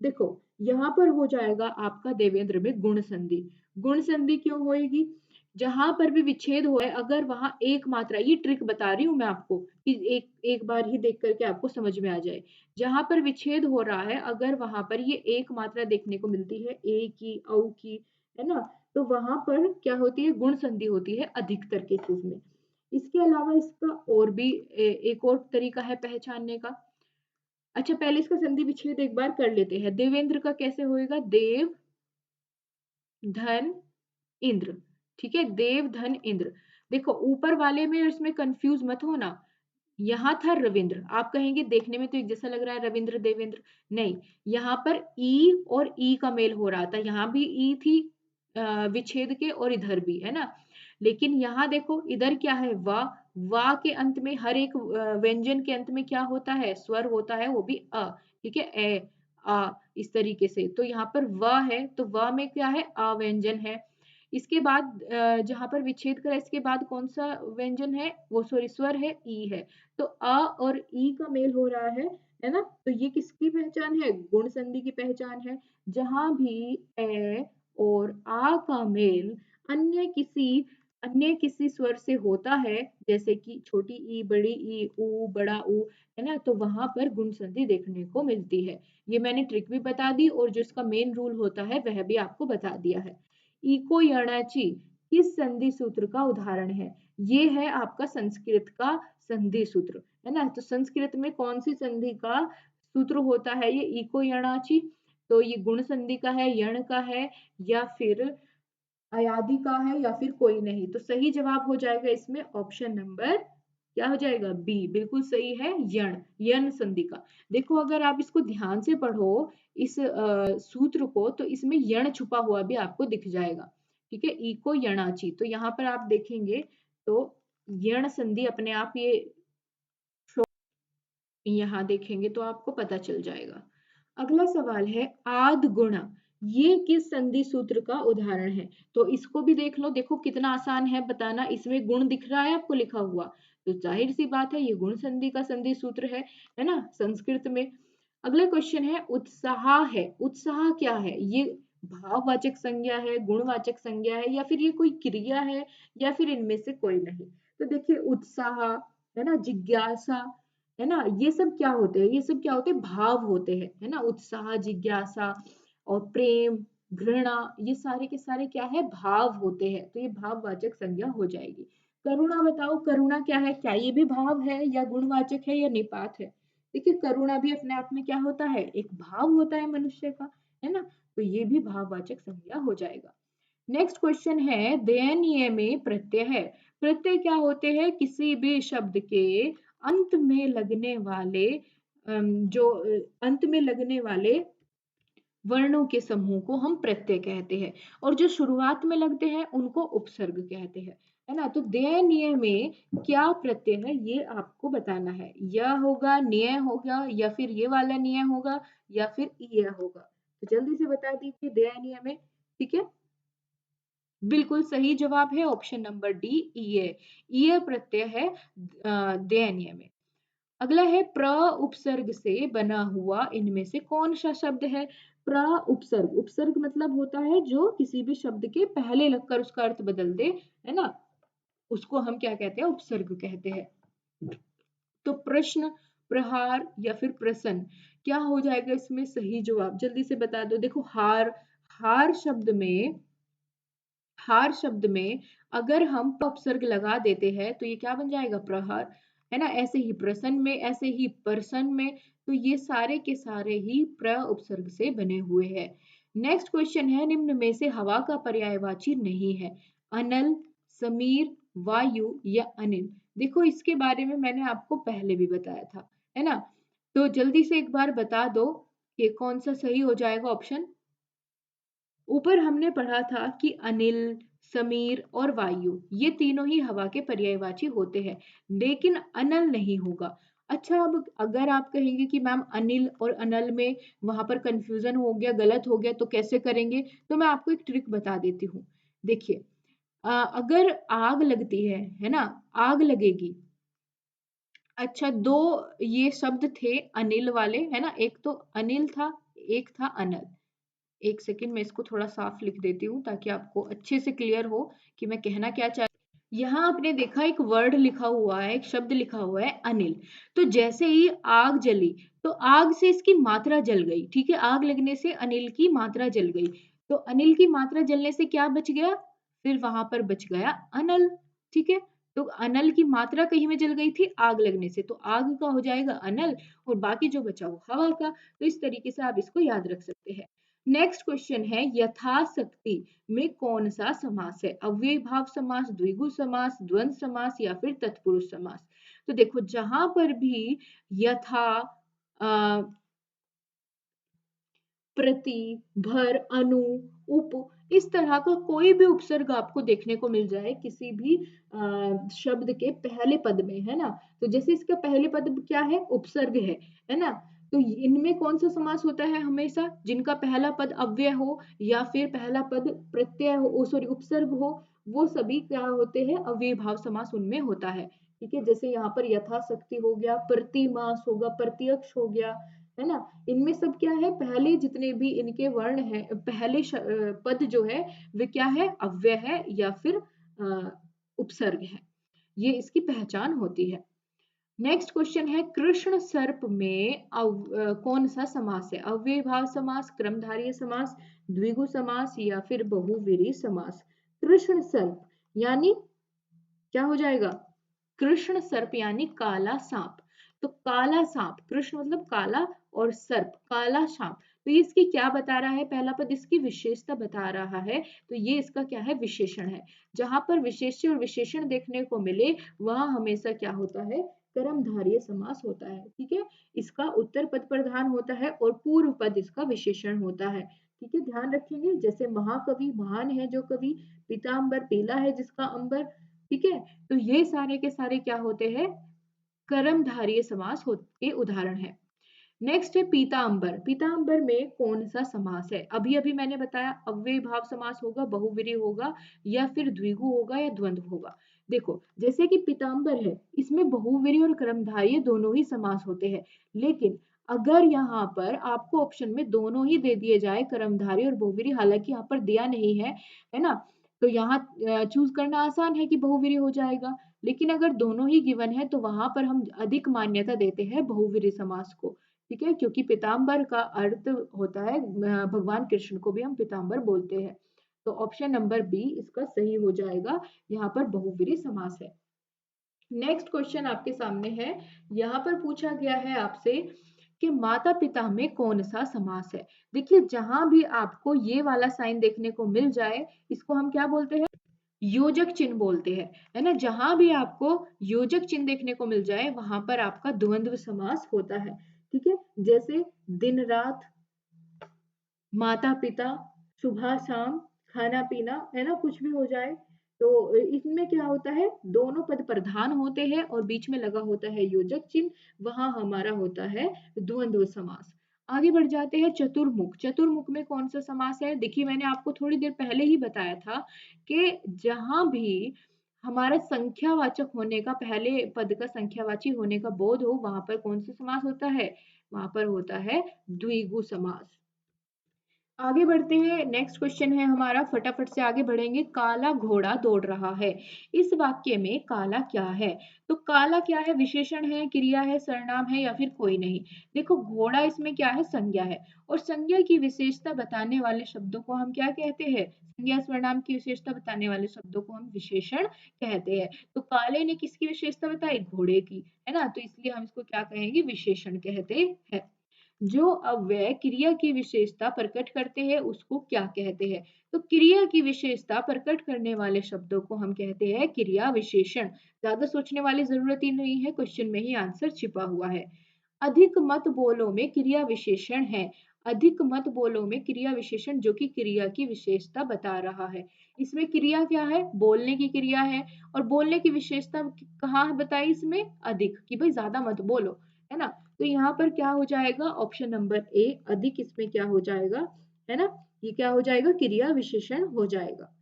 देखो यहाँ पर हो जाएगा आपका देवेंद्र में गुण संधि। गुण संधि क्यों होएगी? जहां पर भी विच्छेद हो है अगर वहां एक मात्रा, ये ट्रिक बता रही हूं मैं आपको कि एक एक बार ही देख करके आपको समझ में आ जाए। जहां पर विच्छेद हो रहा है अगर वहां पर ये एक मात्रा देखने को मिलती है, ए की, औ की, है ना, तो वहां पर क्या होती है? गुण संधि होती है अधिकतर केसेस में। इसके अलावा इसका और भी एक और तरीका है पहचानने का। अच्छा पहले इसका संधि विच्छेद एक बार कर लेते हैं। देवेंद्र का कैसे होएगा? देव धन इंद्र। ठीक है, देव धन इंद्र। देखो ऊपर वाले में इसमें कंफ्यूज मत होना। यहाँ था रविंद्र, आप कहेंगे देखने में तो एक जैसा लग रहा है रविंद्र देवेंद्र, नहीं, यहाँ पर ई और ई का मेल हो रहा था, यहाँ भी ई थी विच्छेद के और इधर भी, है ना। लेकिन यहाँ देखो इधर क्या है? वा। वा के अंत में हर एक व्यंजन के अंत में क्या होता है? स्वर होता है, वो भी अ। ठीक है, ए, आ, इस तरीके से। तो यहाँ पर व है तो व में क्या है? अ व्यंजन है। इसके बाद जहां पर विच्छेद करा इसके बाद कौन सा व्यंजन है? वो सॉरी स्वर है, ई है। तो अ और ई का मेल हो रहा है ना। तो ये किसकी पहचान है? गुण संधि की पहचान है। जहां भी ए और आ का मेल अन्य किसी अन्य किसी स्वर से होता है, जैसे कि छोटी ई, बड़ी ई, ऊ, बड़ा ऊ, है ना, तो वहां पर गुण संधि देखने को मिलती है। ये मैंने ट्रिक भी बता दी और जो इसका मेन रूल होता है वह भी आपको बता दिया है। इको यणाची किस संधि सूत्र का उदाहरण है? ये है आपका संस्कृत का संधि सूत्र, है ना। तो संस्कृत में कौन सी संधि का सूत्र होता है? ये इको यणाची। तो ये गुण संधि का है, यण का है, या फिर अयादि का है, या फिर कोई नहीं। तो सही जवाब हो जाएगा इसमें ऑप्शन नंबर, क्या हो जाएगा? बी, बिल्कुल सही है, यण, यण संधि का। देखो अगर आप इसको ध्यान से पढ़ो इस सूत्र को, तो इसमें यण छुपा हुआ भी आपको दिख जाएगा। ठीक है, इको यणाची, तो यहाँ पर आप देखेंगे तो यण संधि अपने आप ये यहाँ देखेंगे तो आपको पता चल जाएगा। अगला सवाल है आद गुणा, ये किस संधि सूत्र का उदाहरण है? तो इसको भी देख लो, देखो कितना आसान है बताना। इसमें गुण दिख रहा है आपको लिखा हुआ, तो जाहिर सी बात है ये गुण संधि का संधि सूत्र है ना, संस्कृत में। अगला क्वेश्चन है उत्साह है। उत्साह क्या है? ये भाववाचक संज्ञा है, गुणवाचक संज्ञा है, या फिर ये कोई क्रिया है, या फिर इनमें से कोई नहीं? तो देखिए उत्साह, है ना, जिज्ञासा, है ना, ये सब क्या होते हैं? ये सब क्या होते हैं? भाव होते हैं, है ना। उत्साह, जिज्ञासा और प्रेम, घृणा, ये सारे के सारे क्या है? भाव होते हैं। तो ये भाववाचक संज्ञा हो जाएगी। करुणा बताओ, करुणा क्या है? क्या ये भी भाव है, या गुणवाचक है, या निपात है? देखिए करुणा भी अपने आप में क्या होता है? एक भाव होता है मनुष्य का, है ना। तो ये भी भाववाचक संज्ञा हो जाएगा। नेक्स्ट क्वेश्चन है दयनीय में प्रत्यय है। प्रत्यय क्या होते हैं? किसी भी शब्द के अंत में लगने वाले जो अंत में लगने वाले वर्णों के समूह को हम प्रत्यय कहते हैं, और जो शुरुआत में लगते हैं उनको उपसर्ग कहते हैं, है ना। तो दयनीय में क्या प्रत्यय है ये आपको बताना है। यह होगा, निय होगा, या फिर ये वाला निय होगा, या फिर यह होगा। तो जल्दी से बता दीजिए दयनीय में। ठीक है, बिल्कुल सही जवाब है ऑप्शन नंबर डी, ईय प्रत्यय है दयनीय में। अगला है प्र उपसर्ग से बना हुआ इनमें से कौन सा शब्द है? प्र उपसर्ग, उपसर्ग मतलब होता है जो किसी भी शब्द के पहले लगकर उसका अर्थ बदल दे, है ना, उसको हम क्या कहते हैं? उपसर्ग कहते हैं। तो प्रश्न, प्रहार, या फिर प्रसन्न, क्या हो जाएगा इसमें सही जवाब? जल्दी से बता दो। देखो हार, हार शब्द में, हार शब्द में अगर हम उपसर्ग लगा देते हैं तो ये क्या बन जाएगा? प्रहार, है ना। ऐसे ही प्रसन्न में, ऐसे ही परसन में, तो ये सारे के सारे ही प्र उपसर्ग से बने हुए हैं। नेक्स्ट क्वेश्चन है निम्न में से हवा का पर्यायवाची नहीं है? अनल, समीर, वायु, या अनिल? देखो इसके बारे में मैंने आपको पहले भी बताया था, है ना। तो जल्दी से एक बार बता दो कि कौन सा सही हो जाएगा ऑप्शन। ऊपर हमने पढ़ा था कि अनिल, समीर और वायु ये तीनों ही हवा के पर्यायवाची होते हैं, लेकिन अनल नहीं होगा। अच्छा, अब अगर आप कहेंगे कि मैम अनिल और अनल में वहाँ पर कन्फ्यूज़न हो गया, गलत हो गया तो कैसे करेंगे? तो मैं आपको एक ट्रिक बता देती हूँ। देखिए, अगर आग लगती है ना? आग लगेगी। अच्छा, 2 ये शब्द थे अनिल वाले, है ना? एक तो अनिल था, एक था अनल। 1 सेकंड मैं इसको थोड़ा साफ लिख देती हूँ ताकि आपको अच्छे से क्लियर हो कि मैं कहना क्या चाह। यहाँ आपने देखा एक वर्ड लिखा हुआ है, एक शब्द लिखा हुआ है अनिल। तो जैसे ही आग जली, तो आग से इसकी मात्रा जल गई, ठीक है? आग लगने से अनिल की मात्रा जल गई। तो अनिल की मात्रा जलने से क्या बच गया? फिर वहां पर बच गया अनल, ठीक है? तो अनल की मात्रा कहीं में जल गई थी आग लगने से, तो आग का हो जाएगा अनल और बाकी जो बचा वो हवा का। तो इस तरीके से आप इसको याद रख सकते हैं। नेक्स्ट क्वेश्चन है यथाशक्ति में कौन सा समास है? अव्ययी भाव समास, द्विगु समास, द्वंद्व समास या फिर तत्पुरुष समास? तो देखो जहां पर भी यथा, अ, प्रति, भर, अनु, उप, इस तरह का कोई भी उपसर्ग आपको देखने को मिल जाए किसी भी शब्द के पहले पद में, है ना? तो जैसे इसका पहले पद क्या है? उपसर्ग है ना? तो इनमें कौन सा समास होता है हमेशा? जिनका पहला पद अव्यय हो या फिर पहला पद प्रत्यय हो, सॉरी उपसर्ग हो, वो सभी क्या होते हैं? अव्ययी भाव समास उनमें होता है। ठीक है, जैसे यहाँ पर यथाशक्ति हो गया, प्रतिमास होगा, प्रत्यक्ष हो गया, है ना? इनमें सब क्या है? पहले जितने भी इनके वर्ण हैं, पहले पद जो है वे क्या है? अव्यय है या फिर उपसर्ग है। ये इसकी पहचान होती है। नेक्स्ट क्वेश्चन है कृष्ण सर्प में कौन सा समास है? अव्ययी भाव समास, क्रमधारय समास, द्विगु समास या फिर बहुव्रीहि समास? कृष्ण सर्प यानी क्या हो जाएगा? कृष्ण सर्प यानी काला सांप। तो काला सांप, कृष्ण मतलब काला और सर्प काला सांप। तो ये इसकी क्या बता रहा है? पहला पद इसकी विशेषता बता रहा है, तो ये इसका क्या है? विशेषण है। जहां पर विशेष्य और विशेषण देखने को मिले वहां हमेशा क्या होता है? कर्मधारय समास होता है। ठीक है, इसका उत्तर पद प्रधान होता है और पूर्व पद इसका विशेषण होता है। ठीक है, ध्यान रखेंगे। जैसे महाकवि महान है जो कवि, पीताम्बर पीला है जिसका अंबर। ठीक है, तो ये सारे के सारे क्या होते हैं? कर्मधारय समास के उदाहरण है। नेक्स्ट है पीताम्बर। पीताम्बर में कौन सा समास है? अभी अभी मैंने बताया अव्ययी भाव समास होगा, बहुव्रीहि होगा या फिर द्विगु होगा या द्वंद्व होगा। देखो जैसे कि पीताम्बर है, इसमें बहुव्रीहि और कर्मधारय दोनों ही समास होते हैं, लेकिन अगर यहाँ पर आपको ऑप्शन में दोनों ही दे दिए जाए, कर्मधारय और बहुव्रीहि, हालांकि यहाँ पर दिया नहीं है ना? तो यहाँ चूज करना आसान है कि बहुव्रीहि हो जाएगा, लेकिन अगर दोनों ही गिवन है तो वहां पर हम अधिक मान्यता देते हैं बहुव्रीहि समास को। ठीक है, क्योंकि पीताम्बर का अर्थ होता है भगवान कृष्ण को भी हम पीताम्बर बोलते हैं। तो ऑप्शन नंबर बी इसका सही हो जाएगा, यहाँ पर बहुव्रीहि समास है। नेक्स्ट क्वेश्चन आपके सामने है। यहाँ पर पूछा गया है आपसे कि माता पिता में कौन सा समास है? देखिए जहां भी आपको ये वाला साइन देखने को मिल जाए, इसको हम क्या बोलते हैं? योजक चिन्ह बोलते हैं, है ना? जहां भी आपको योजक चिन्ह देखने को मिल जाए वहां पर आपका द्वंद्व समास होता है। ठीक है, जैसे दिन रात, माता पिता, सुबह शाम, खाना पीना, है ना? कुछ भी हो जाए तो इसमें क्या होता है? दोनों पद प्रधान होते हैं और बीच में लगा होता है योजक चिन्ह, वहां हमारा होता है द्वंद्व समास। आगे बढ़ जाते हैं चतुर्मुख। चतुर्मुख में कौन सा समास है? देखिए मैंने आपको थोड़ी देर पहले ही बताया था कि जहां भी हमारा संख्यावाचक होने का, पहले पद का संख्यावाची होने का बोध हो, वहां पर कौन सा समास होता है? वहां पर होता है द्विगु समास। आगे बढ़ते हैं। नेक्स्ट क्वेश्चन है हमारा, फटाफट से आगे बढ़ेंगे। काला घोड़ा दौड़ रहा है, इस वाक्य में काला क्या है? तो काला क्या है? विशेषण है, क्रिया है, सर्वनाम है या फिर कोई नहीं? देखो घोड़ा इसमें क्या है? संज्ञा है, और संज्ञा की विशेषता बताने वाले शब्दों को हम क्या कहते हैं? संज्ञा सर्वनाम की विशेषता बताने वाले शब्दों को हम विशेषण कहते हैं। तो काले ने किसकी विशेषता बताई? घोड़े की, है ना? तो इसलिए हम इसको क्या कहेंगे? विशेषण कहते हैं। जो अव्यय क्रिया की विशेषता प्रकट करते हैं उसको क्या कहते हैं? तो क्रिया की विशेषता प्रकट करने वाले शब्दों को हम कहते हैं क्रिया विशेषण। ज्यादा सोचने वाली जरूरत ही नहीं है, क्वेश्चन में ही आंसर छिपा हुआ है। अधिक मत बोलो में क्रिया विशेषण है। अधिक मत बोलो में क्रिया विशेषण जो कि क्रिया की विशेषता बता रहा है। इसमें क्रिया क्या है? बोलने की क्रिया है। और बोलने की विशेषता कहाँ बताई इसमें? अधिक, कि भाई ज्यादा मत बोलो, है ना। तो यहाँ पर क्या हो जाएगा? ऑप्शन नंबर ए अधिक इसमें क्या हो जाएगा, है ना। ये क्या हो जाएगा? क्रिया विशेषण हो जाएगा।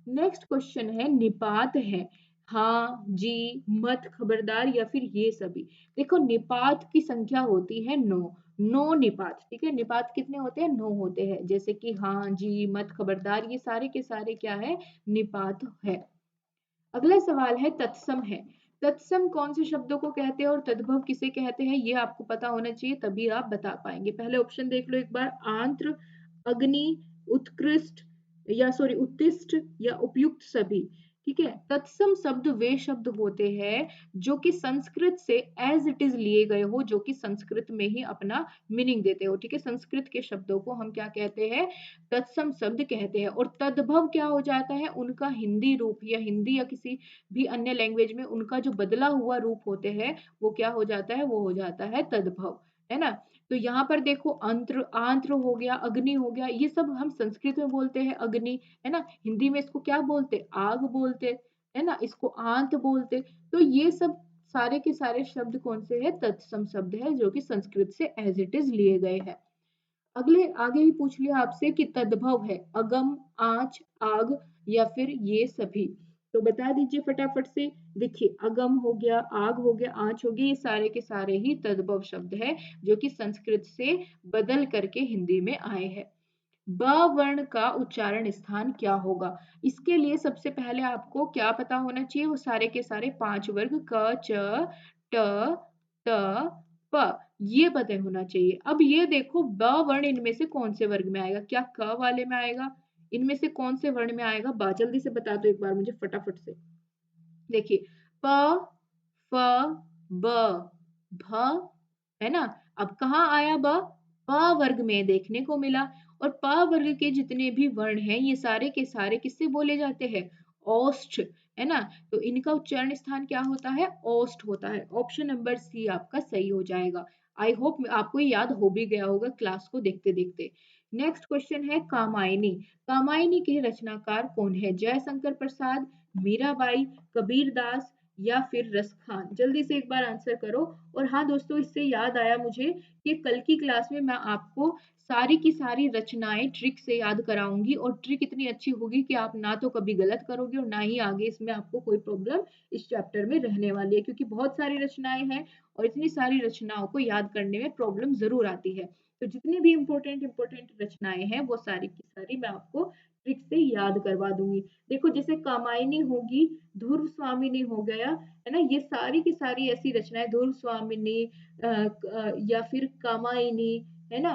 नेक्स्ट क्वेश्चन है निपात है। हाँ, जी, मत, खबरदार या फिर ये सभी। देखो निपात की संख्या होती है 9। 9 निपात, ठीक है। निपात कितने होते हैं? 9 होते हैं। जैसे कि हाँ, जी, मत, खबरदार ये सारे के सारे क्या है? निपात है। अगला सवाल है तत्सम है। तत्सम कौन से शब्दों को कहते हैं और तद्भव किसे कहते हैं? ये आपको पता होना चाहिए, तभी आप बता पाएंगे। पहले ऑप्शन देख लो एक बार। आंत्र, अग्नि, उत्कृष्ट, या सॉरी उत्तिष्ठ, या उपयुक्त सभी। ठीक है। तत्सम शब्द वे शब्द होते हैं जो कि संस्कृत से एज इट इज लिए गए हो, जो कि संस्कृत में ही अपना मीनिंग देते हो। ठीक है। संस्कृत के शब्दों को हम क्या कहते हैं? तत्सम शब्द कहते हैं। और तद्भव क्या हो जाता है? उनका हिंदी रूप, या हिंदी या किसी भी अन्य लैंग्वेज में उनका जो बदला हुआ रूप होते हैं, वो क्या हो जाता है? वो हो जाता है तद्भव, है ना। तो यहाँ पर देखो अंत्र, आंत्र हो गया, अग्नि हो गया, ये सब हम संस्कृत में बोलते हैं अग्नि, है ना। हिंदी में इसको क्या बोलते? आग बोलते, है ना। इसको आंत बोलते। तो ये सब सारे के सारे शब्द कौन से हैं? तत्सम शब्द है, जो कि संस्कृत से एज इट इज लिए गए हैं। अगले आगे ही पूछ लिया आपसे कि तद्भव है अगम, आंच, आग, या फिर ये सभी। तो बता दीजिए फटाफट से। देखिए अगम हो गया, आग हो गया, आंच हो गई, ये सारे के सारे ही तद्भव शब्द है, जो कि संस्कृत से बदल करके हिंदी में आए हैं। ब वर्ण का उच्चारण स्थान क्या होगा? इसके लिए सबसे पहले आपको क्या पता होना चाहिए? वो सारे के सारे 5 वर्ग क, च, ट, त, प, ये पता होना चाहिए। अब ये देखो ब वर्ण इनमें से कौन से वर्ग में आएगा? क्या क वाले में आएगा? इनमें से कौन से वर्ण में आएगा? बा जल्दी से बता दो एक बार मुझे फटाफट से। देखिए प, फ, ब, भ, है ना। अब कहाँ आया ब? प वर्ग में देखने को मिला। और प वर्ग के जितने भी वर्ण हैं ये सारे के सारे किससे बोले जाते हैं? ओष्ठ, है ना। तो इनका उच्चारण स्थान क्या होता है? ओष्ठ होता है। ऑप्शन नंबर सी आपका सही हो जाएगा। आई होप आपको ये याद हो भी गया होगा क्लास को देखते देखते। नेक्स्ट क्वेश्चन है कामायनी। कामायनी के रचनाकार कौन है? जयशंकर प्रसाद, मीराबाई, कबीरदास, या फिर रसखान। जल्दी से एक बार आंसर करो। और हाँ दोस्तों, इससे याद आया मुझे कि कल की क्लास में मैं आपको सारी की सारी रचनाएं ट्रिक से याद कराऊंगी, और ट्रिक इतनी अच्छी होगी कि आप ना तो कभी गलत करोगे और ना ही आगे इसमें आपको कोई प्रॉब्लम इस चैप्टर में रहने वाली है, क्योंकि बहुत सारी रचनाएं हैं और इतनी सारी रचनाओं को याद करने में प्रॉब्लम जरूर आती है। तो जितनी भी इंपॉर्टेंट रचनाएं हैं वो सारी की सारी मैं आपको ट्रिक से याद करवा दूंगी। देखो जैसे कामायनी होगी, ध्रुव स्वामिनी हो गया, है ना। ये सारी की सारी ऐसी रचनाएं, ध्रुव स्वामिनी, या फिर कामायनी, है ना,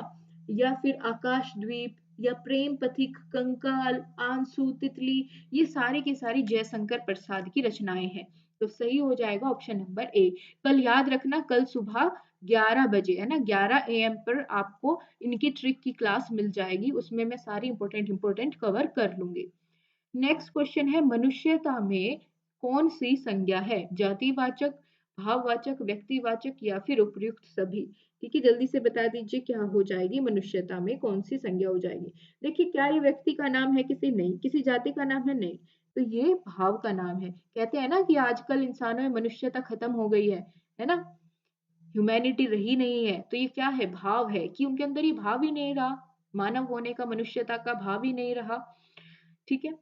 या फिर आकाशद्वीप, या प्रेम पथिक, कंकाल, आंसू, तितली, ये सारी की सारी जयशंकर प्रसाद की रचनाएं हैं। तो सही हो जाएगा ऑप्शन नंबर ए। कल याद रखना, कल सुबह 11 बजे, है ना, 11 AM पर आपको इनकी ट्रिक की क्लास मिल जाएगी। उसमें मैं सारी इंपॉर्टेंट कवर कर लूंगी। नेक्स्ट क्वेश्चन है मनुष्यता में कौन सी संज्ञा है? जातिवाचक, भाववाचक, व्यक्तिवाचक, या फिर उपयुक्त सभी। ठीक है। जल्दी से बता दीजिए क्या हो जाएगी? मनुष्यता में कौन सी संज्ञा हो जाएगी? देखिए क्या ये व्यक्ति का नाम है? किसी नहीं। किसी जाति का नाम है? नहीं। तो ये भाव का नाम है। कहते हैं ना कि आजकल इंसानों में मनुष्यता खत्म हो गई है ना। ह्यूमैनिटी रही नहीं है। तो ये क्या है? भाव है, कि उनके अंदर ये भाव ही नहीं रहा, मानव होने का, मनुष्यता का भाव ही नहीं रहा। ठीक है।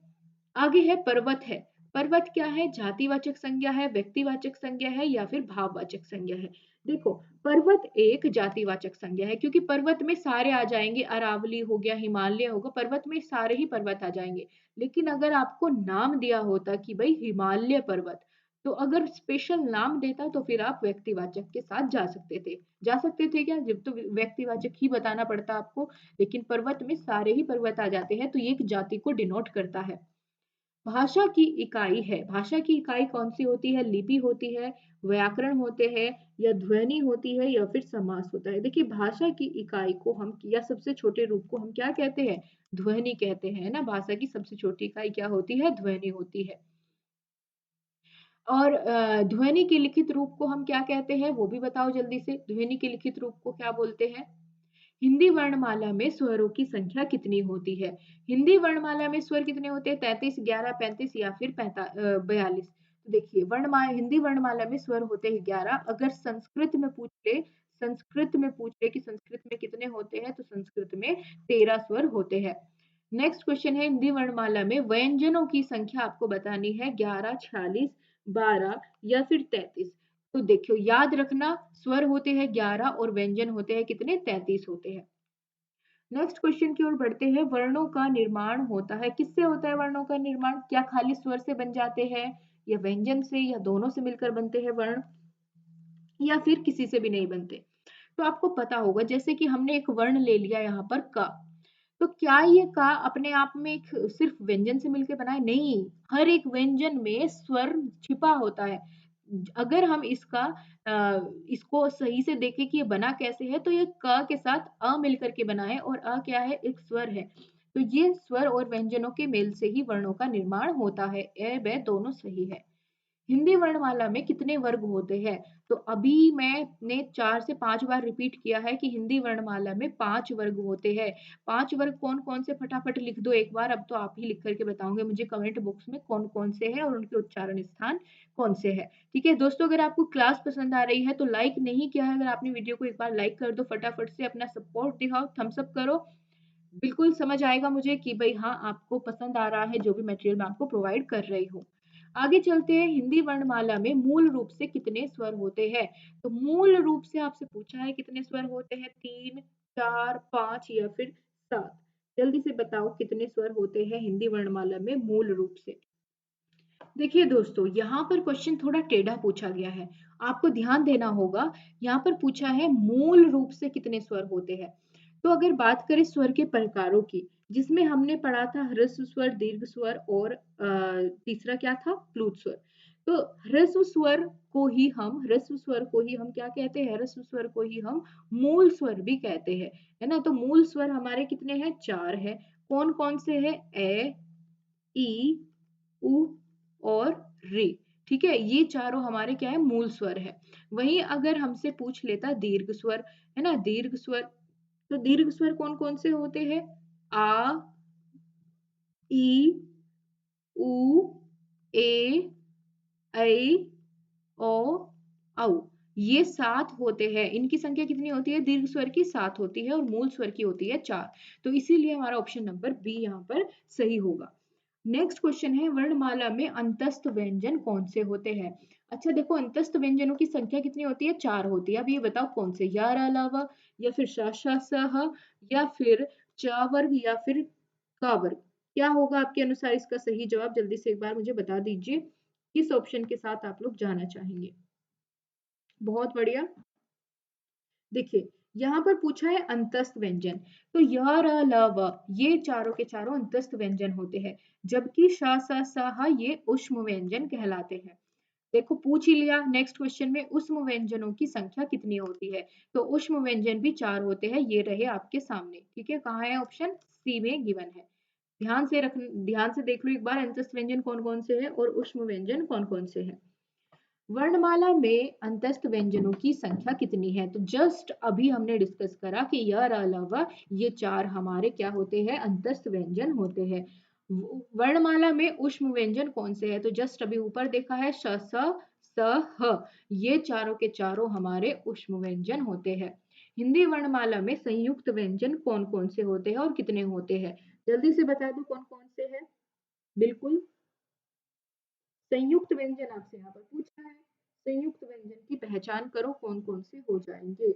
आगे है पर्वत है। पर्वत क्या है? जातिवाचक संज्ञा है, व्यक्तिवाचक संज्ञा है, या फिर भाववाचक संज्ञा है? देखो पर्वत एक जातिवाचक संज्ञा है, क्योंकि पर्वत में सारे आ जाएंगे। अरावली हो गया, हिमालय होगा, पर्वत में सारे ही पर्वत आ जाएंगे। लेकिन अगर आपको नाम दिया होता कि भाई हिमालय पर्वत, तो अगर स्पेशल नाम देता तो फिर आप व्यक्तिवाचक के साथ जा सकते थे क्या? जब तो व्यक्तिवाचक ही बताना पड़ता आपको। लेकिन पर्वत में सारे ही पर्वत आ जाते हैं, तो ये एक जाति को डिनोट करता है। भाषा की इकाई है। भाषा की इकाई कौन सी होती है? लिपि होती है, व्याकरण होते हैं, या ध्वनि होती है, या फिर समास होता है? देखिए भाषा की इकाई को हम, या सबसे छोटे रूप को हम क्या कहते हैं? ध्वनि कहते हैं ना। भाषा की सबसे छोटी इकाई क्या होती है? ध्वनि होती है। और ध्वनि के लिखित रूप को हम क्या कहते हैं वो भी बताओ जल्दी से। ध्वनि के लिखित रूप को क्या बोलते हैं? हिंदी वर्णमाला में स्वरों की संख्या कितनी होती है? हिंदी वर्णमाला में स्वर कितने होते हैं? 33, 11, 35 या फिर 42। तो देखिए हिंदी वर्णमाला में स्वर होते हैं 11। अगर संस्कृत में पूछ ले कि संस्कृत में कितने होते हैं, तो संस्कृत में 13 स्वर होते हैं। नेक्स्ट क्वेश्चन है, हिंदी वर्णमाला में व्यंजनों की संख्या आपको बतानी है, 11, 46, 12 या फिर 33। तो देखियो याद रखना, स्वर होते हैं 11 और व्यंजन होते हैं कितने? 33 होते हैं। नेक्स्ट क्वेश्चन की ओर बढ़ते हैं, वर्णों का निर्माण होता है, किससे होता है वर्णों का निर्माण? क्या खाली स्वर से बन जाते हैं, या व्यंजन से, या दोनों से मिलकर बनते हैं वर्ण, या फिर किसी से भी नहीं बनते? तो आपको पता होगा, जैसे कि हमने एक वर्ण ले लिया यहाँ पर क, तो क्या ये का अपने आप में एक सिर्फ व्यंजन से मिलकर बना है? नहीं, हर एक व्यंजन में स्वर छिपा होता है। अगर हम इसको सही से देखें कि ये बना कैसे है, तो ये क के साथ अ मिलकर के बना है, और अ क्या है? एक स्वर है। तो ये स्वर और व्यंजनों के मेल से ही वर्णों का निर्माण होता है। ए ब दोनों सही है। हिंदी वर्णमाला में कितने वर्ग होते हैं? तो अभी मैंने 4 से 5 बार रिपीट किया है कि हिंदी वर्णमाला में 5 वर्ग होते हैं। 5 वर्ग कौन-कौन से? फटाफट लिख दो एक बार, अब तो आप ही लिख कर के बताओगे मुझे कमेंट बॉक्स में कौन-कौन से हैं और उनके उच्चारण स्थान कौन से हैं। ठीक है दोस्तों, अगर आपको क्लास पसंद आ रही है तो लाइक नहीं किया है, अगर आपने वीडियो को एक बार लाइक कर दो, फटाफट से अपना सपोर्ट दिखाओ, थम्स अप करो। बिल्कुल समझ आएगा मुझे कि भई हाँ, आपको पसंद आ रहा है जो भी मटेरियल मैं आपको प्रोवाइड कर रही हूँ। आगे चलते हैं, हिंदी वर्णमाला में मूल रूप से कितने स्वर होते हैं? तो मूल रूप से आपसे पूछा है कितने स्वर होते हैं? 3, 4, 5 या फिर 7? जल्दी से बताओ कितने स्वर होते हैं हिंदी वर्णमाला में मूल रूप से? देखिए दोस्तों, यहाँ पर क्वेश्चन थोड़ा टेढ़ा पूछा गया है। आपको ध्यान देना होगा, यहाँ पर पूछा है मूल रूप से कितने स्वर होते हैं। तो अगर बात करें स्वर के प्रकारों की, जिसमें हमने पढ़ा था ह्रस्व स्वर, दीर्घ स्वर और तीसरा क्या था? प्लुत स्वर। तो ह्रस्व स्वर को ही हम क्या कहते हैं? ह्रस्व स्वर को ही हम मूल स्वर भी कहते हैं, है ना? तो मूल स्वर हमारे कितने हैं? 4 हैं। कौन-कौन से हैं? ए, ई, उ और रे। ठीक है, ये चारों हमारे क्या है? मूल स्वर है। वहीं अगर हमसे पूछ लेता दीर्घ स्वर, है ना? दीर्घ स्वर, तो दीर्घ स्वर कौन कौन से होते हैं? आ, ई, उ, ए, ऐ, ओ, औ। ये 7 होते हैं। इनकी संख्या कितनी होती है? दीर्घ स्वर की 7 होती है और मूल स्वर की होती है 4। तो इसीलिए हमारा ऑप्शन नंबर बी यहाँ पर सही होगा। नेक्स्ट क्वेश्चन है, वर्णमाला में अंतस्थ व्यंजन कौन से होते हैं? अच्छा देखो, अंतस्थ व्यंजनों की संख्या कितनी होती है? 4 होती है। अब ये बताओ कौन से? या, र, ल, व, या फिर श, श, स, ह, या फिर च वर्ग, या फिर क वर्ग? क्या होगा आपके अनुसार इसका सही जवाब? जल्दी से एक बार मुझे बता दीजिए, किस ऑप्शन के साथ आप लोग जाना चाहेंगे? बहुत बढ़िया। देखिए, यहाँ पर पूछा है अंतस्थ व्यंजन, तो य, र, ल, व ये चारों के चारों अंतस्थ व्यंजन होते हैं, जबकि श, स, स, ह ये ऊष्म व्यंजन कहलाते हैं। देखो पूछ ही लिया, नेक्स्ट क्वेश्चन में ऊष्म व्यंजनों की संख्या कितनी होती है? तो ऊष्म व्यंजन भी 4 होते हैं, ये रहे आपके सामने। ठीक है, कहाँ है ऑप्शन? सी में गिवन है। ध्यान से देख लो एक बार, अंतस्थ व्यंजन कौन-कौन से हैं और ऊष्म व्यंजन कौन-कौन से हैं। वर्णमाला में अंतस्थ व्यंजनों की संख्या कितनी है? तो जस्ट अभी हमने डिस्कस करा कि य, र, ल, व ये 4 हमारे क्या होते हैं? अंतस्थ व्यंजन होते हैं। वर्णमाला में ऊष्म व्यंजन कौन से हैं? तो जस्ट अभी ऊपर देखा है, श, स, ह, ये चारों के चारों हमारे ऊष्म व्यंजन होते हैं। हिंदी वर्णमाला में संयुक्त व्यंजन कौन-कौन से होते हैं और कितने होते हैं? जल्दी से बता दो कौन-कौन से हैं? बिल्कुल, संयुक्त व्यंजन आपसे यहाँ पर पूछा है। संयुक्त व्यंजन की पहचान करो, कौन-कौन से हो जाएंगे?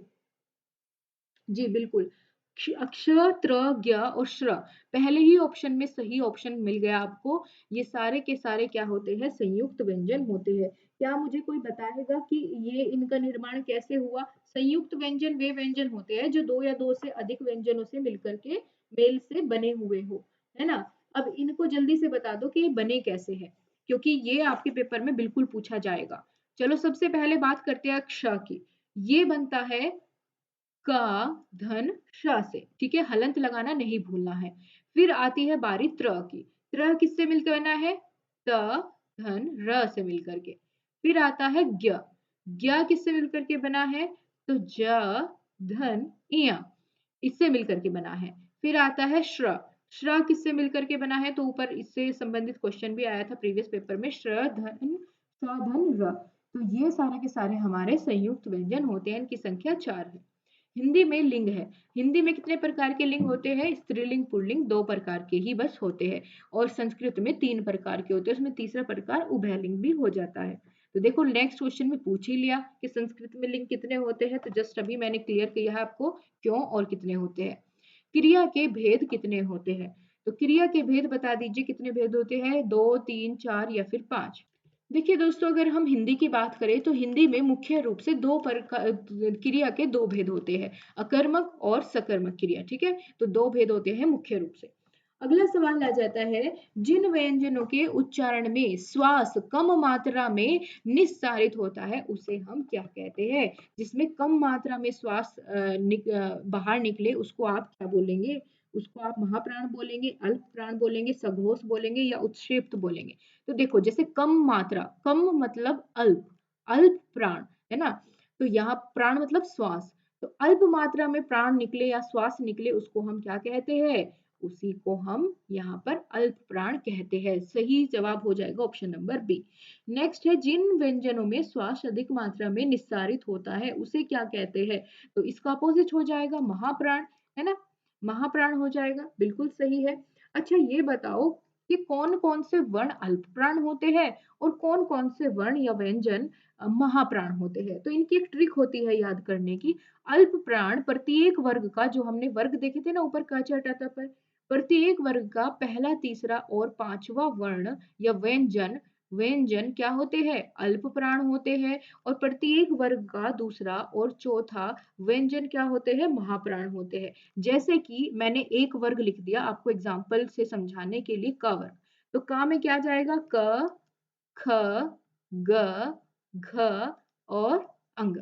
जी बिल्कुल। क्ष, त्र, ज्ञ और श्र, पहले ही ऑप्शन में सही ऑप्शन मिल गया आपको। ये सारे के सारे क्या होते हैं? संयुक्त व्यंजन होते हैं। क्या मुझे कोई बताएगा कि ये इनका निर्माण कैसे हुआ? संयुक्त व्यंजन वे व्यंजन होते हैं जो 2 या 2 से अधिक व्यंजनों से मिलकर के मेल से बने हुए हो, है ना? अब इनको जल्दी से बता दो कि ये बने कैसे हैं, क्योंकि ये आपके पेपर में बिल्कुल पूछा जाएगा। चलो सबसे पहले बात करते हैं क्ष की। ये बनता है क, धन, श से, ठीक है? हलंत लगाना नहीं भूलना है। फिर आती है बारी त्र की। त्र किससे मिलकर बना है? त, धन, र से मिलकर के। फिर आता है ज्ञ। ज्ञ किससे मिलकर के बना है? तो ज, धन, इया, इससे मिलकर के बना है। फिर आता है श्र। श्र किससे मिलकर के बना है? तो ऊपर इससे संबंधित क्वेश्चन भी आया था प्रीवियस पेपर में, श्र धन, स धन र। तो ये सारे के सारे हमारे संयुक्त व्यंजन होते हैं, इनकी संख्या 4 है। हिंदी में लिंग है। हिंदी में कितने प्रकार के लिंग होते हैं? स्त्रीलिंग पुल्लिंग 2 प्रकार के ही बस होते हैं, और संस्कृत में 3 प्रकार के होते हैं, उसमें तीसरा प्रकार उभयलिंग भी हो जाता है। तो देखो नेक्स्ट क्वेश्चन में पूछ ही लिया कि संस्कृत में लिंग कितने होते हैं, तो जस्ट अभी मैंने क्लियर किया है आपको क्यों और कितने होते हैं। क्रिया के भेद कितने होते हैं? तो क्रिया के भेद बता दीजिए कितने भेद होते हैं? 2, 3, 4 या फिर 5? देखिए दोस्तों, अगर हम हिंदी की बात करें तो हिंदी में मुख्य रूप से 2 प्रकार क्रिया के 2 भेद होते हैं, अकर्मक और सकर्मक क्रिया। ठीक है, तो 2 भेद होते हैं मुख्य रूप से। अगला सवाल आ जाता है, जिन व्यंजनों के उच्चारण में श्वास कम मात्रा में निस्सारित होता है उसे हम क्या कहते हैं? जिसमें कम मात्रा में श्वास बाहर निकले उसको आप क्या बोलेंगे? उसको आप महाप्राण बोलेंगे, अल्प प्राण बोलेंगे, सघोष बोलेंगे या उत्क्षेप्त बोलेंगे? तो देखो, जैसे कम मात्रा, कम मतलब अल्प, अल्प प्राण है ना, तो यहाँ प्राण मतलब श्वास, तो अल्प मात्रा में प्राण निकले या श्वास निकले उसको हम क्या कहते हैं? उसी को हम यहाँ पर अल्प प्राण कहते हैं। सही जवाब हो जाएगा ऑप्शन नंबर बी। नेक्स्ट है, जिन व्यंजनों में श्वास अधिक मात्रा में निस्सारित होता है उसे क्या कहते हैं? तो इसका अपोजिट हो जाएगा महाप्राण, है ना, महाप्राण हो जाएगा, बिल्कुल सही है। अच्छा ये बताओ कि कौन कौन से वर्ण अल्प प्राण होते हैं और कौन कौन से वर्ण या व्यंजन महाप्राण होते हैं? तो इनकी एक ट्रिक होती है याद करने की। अल्प प्राण प्रत्येक वर्ग का, जो हमने वर्ग देखे थे ना ऊपर का चार्ट पर, प्रत्येक वर्ग का पहला, तीसरा और पांचवा वर्ण या व्यंजन, व्यंजन क्या होते हैं? अल्प प्राण होते हैं। और प्रत्येक वर्ग का दूसरा और चौथा व्यंजन क्या होते हैं? महाप्राण होते हैं। जैसे कि मैंने एक वर्ग लिख दिया आपको एग्जाम्पल से समझाने के लिए, क वर्ग। तो क में क्या जाएगा? क, ख, ग, घ और अंग।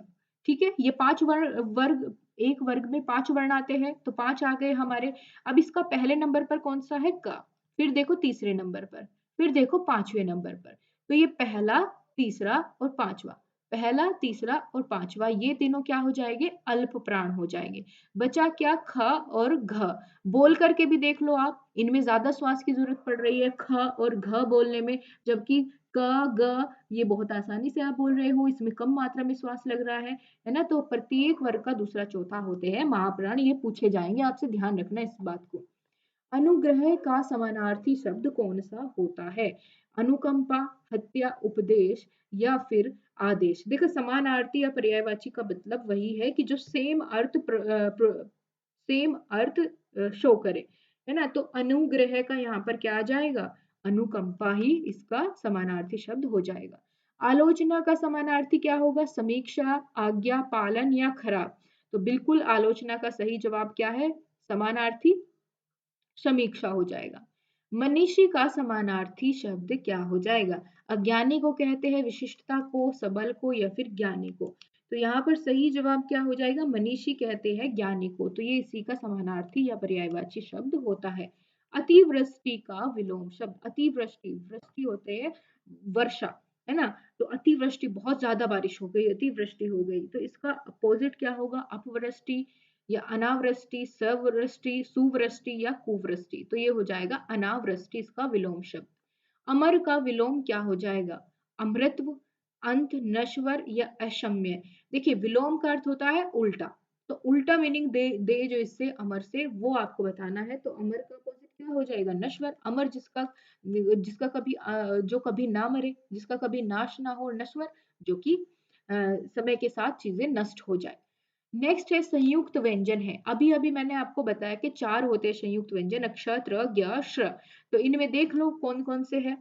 ठीक है, ये 5 वर्ग, एक वर्ग में 5 वर्ण आते हैं, तो 5 आ गए हमारे। अब इसका पहले नंबर पर कौन सा है? क। फिर देखो तीसरे नंबर पर, फिर देखो पांचवें नंबर पर। तो ये पहला, तीसरा और पांचवा, पहला, तीसरा और पांचवा, ये तीनों क्या हो जाएंगे? अल्प प्राण हो जाएंगे। बचा क्या? ख और घ। बोल करके भी देख लो आप, इनमें ज्यादा श्वास की जरूरत पड़ रही है ख और घ बोलने में, जबकि क, ग ये बहुत आसानी से आप बोल रहे हो, इसमें कम मात्रा में श्वास लग रहा है ना। तो प्रत्येक वर्ग का दूसरा, चौथा होते हैं महाप्राण। ये पूछे जाएंगे आपसे, ध्यान रखना इस बात को। अनुग्रह का समानार्थी शब्द कौन सा होता है? अनुकंपा, हत्या, उपदेश या फिर आदेश? देखो समानार्थी या पर्यायवाची का मतलब वही है कि जो सेम अर्थ सेम अर्थ शो करे, है ना। तो अनुग्रह का यहाँ पर क्या आ जाएगा? अनुकंपा ही इसका समानार्थी शब्द हो जाएगा। आलोचना का समानार्थी क्या होगा? समीक्षा, आज्ञा पालन या खराब? तो बिल्कुल आलोचना का सही जवाब क्या है? समानार्थी समीक्षा हो जाएगा। मनीषी का समानार्थी शब्द क्या हो जाएगा? अज्ञानी को कहते हैं, विशिष्टता को, सबल को या फिर ज्ञानी को? तो यहाँ पर सही जवाब क्या हो जाएगा? मनीषी कहते हैं ज्ञानी को, तो ये इसी का समानार्थी या पर्यायवाची शब्द होता है। अतिवृष्टि का विलोम शब्द, अतिवृष्टि, वृष्टि होते हैं वर्षा, है ना, तो अतिवृष्टि बहुत ज्यादा बारिश हो गई, अतिवृष्टि हो गई, तो इसका अपोजिट क्या होगा? अपवृष्टि या अनावृष्टि, सवृष्टि, सुवृष्टि या कुवृष्टि? तो ये हो जाएगा अनावृष्टि, इसका विलोम शब्द। अमर का विलोम क्या हो जाएगा? अमृतत्व, अंत, नश्वर या अक्षम्य? देखिए विलोम का अर्थ होता है उल्टा, तो उल्टा मीनिंग दे जो इससे अमर से, वो आपको बताना है। तो अमर का अपोजिट क्या हो जाएगा? नश्वर। अमर जिसका, जिसका कभी जो कभी ना मरे, जिसका कभी नाश ना हो। नश्वर जो कि समय के साथ चीजें नष्ट हो जाए। नेक्स्ट है संयुक्त व्यंजन है। अभी अभी मैंने आपको बताया कि 4 होते हैं संयुक्त व्यंजन, अक्ष, त्र, ज्ञ, श्र। तो इनमें देख लो कौन कौन से है।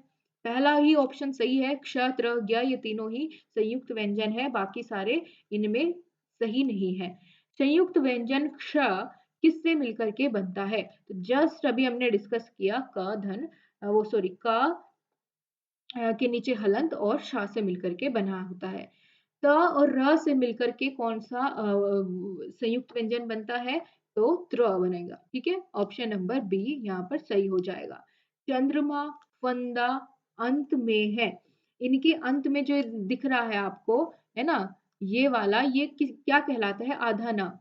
पहला ही ऑप्शन सही है, क्ष, त्र, ज्ञ, ये तीनों ही संयुक्त व्यंजन है, बाकी सारे इनमें सही नहीं है। संयुक्त व्यंजन क्ष किससे मिलकर के बनता है? तो जस्ट अभी हमने डिस्कस किया, क धन वो सॉरी क के नीचे हलंत और शा से मिलकर के बना होता है। त और र से मिलकर के कौन सा संयुक्त व्यंजन बनता है? तो त्र बनेगा। ठीक है, ऑप्शन नंबर बी यहाँ पर सही हो जाएगा। चंद्रमा, फंदा अंत में है, इनके अंत में जो दिख रहा है आपको, है ना, ये वाला ये क्या कहलाता है? आधा ना,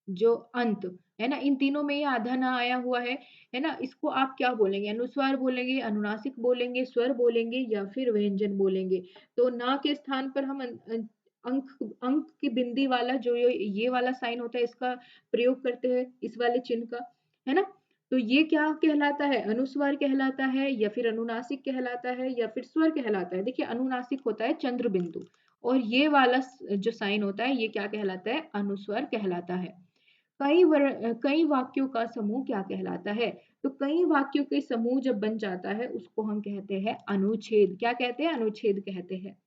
जो अंत, है ना? इन तीनों में ये आधा ना आया हुआ है ना? इसको आप क्या बोलेंगे? अनुस्वार बोलेंगे, अनुनासिक बोलेंगे, स्वर बोलेंगे या फिर व्यंजन बोलेंगे? तो ना के स्थान पर हम अंक अंक की बिंदी वाला जो ये वाला साइन होता है इसका प्रयोग करते हैं, इस वाले चिन्ह का, है ना? तो ये क्या कहलाता है? अनुस्वार कहलाता है या फिर अनुनासिक कहलाता है या फिर स्वर कहलाता है? देखिए अनुनासिक होता है चंद्र बिंदु और ये वाला जो साइन होता है ये क्या कहलाता है? अनुस्वार कहलाता है। कई वाक्यों का समूह क्या कहलाता है? तो कई वाक्यों के समूह जब बन जाता है उसको हम कहते हैं अनुच्छेद। क्या कहते हैं? अनुच्छेद कहते हैं।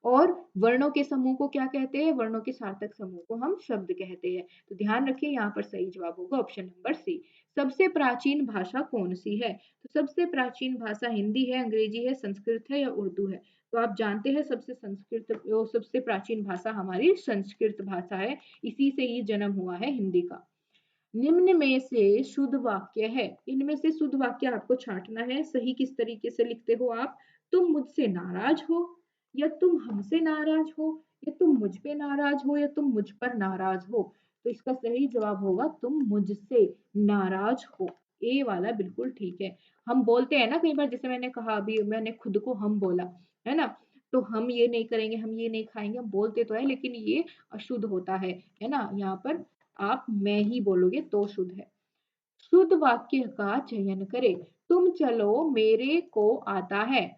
और वर्णों के समूह को क्या कहते हैं? वर्णों के सार्थक समूह को हम शब्द कहते हैं। तो ध्यान रखिए यहाँ पर सही जवाब होगा ऑप्शन नंबर सी। सबसे प्राचीन भाषा कौन सी है? तो सबसे प्राचीन भाषा हिंदी है, अंग्रेजी है, संस्कृत है या उर्दू है? तो आप जानते हैं सबसे प्राचीन भाषा हमारी संस्कृत भाषा है। इसी से ही जन्म हुआ है हिंदी का। निम्न में से शुद्ध वाक्य है। इनमें से शुद्ध वाक्य आपको छांटना है। सही किस तरीके से लिखते हो आप? तुम मुझसे नाराज हो या तुम हमसे नाराज हो या तुम मुझ पे नाराज हो या तुम मुझ पर नाराज हो। तो इसका सही जवाब होगा तुम मुझसे नाराज हो। ए वाला बिल्कुल ठीक है। हम बोलते हैं ना कई बार, जैसे मैंने कहा अभी, मैंने खुद को हम बोला, है ना? तो हम ये नहीं करेंगे, हम ये नहीं खाएंगे, हम बोलते तो है लेकिन ये अशुद्ध होता है ना? यहाँ पर आप मैं ही बोलोगे तो शुद्ध है। शुद्ध वाक्य का चयन करें। तुम चलो मेरे को आता है।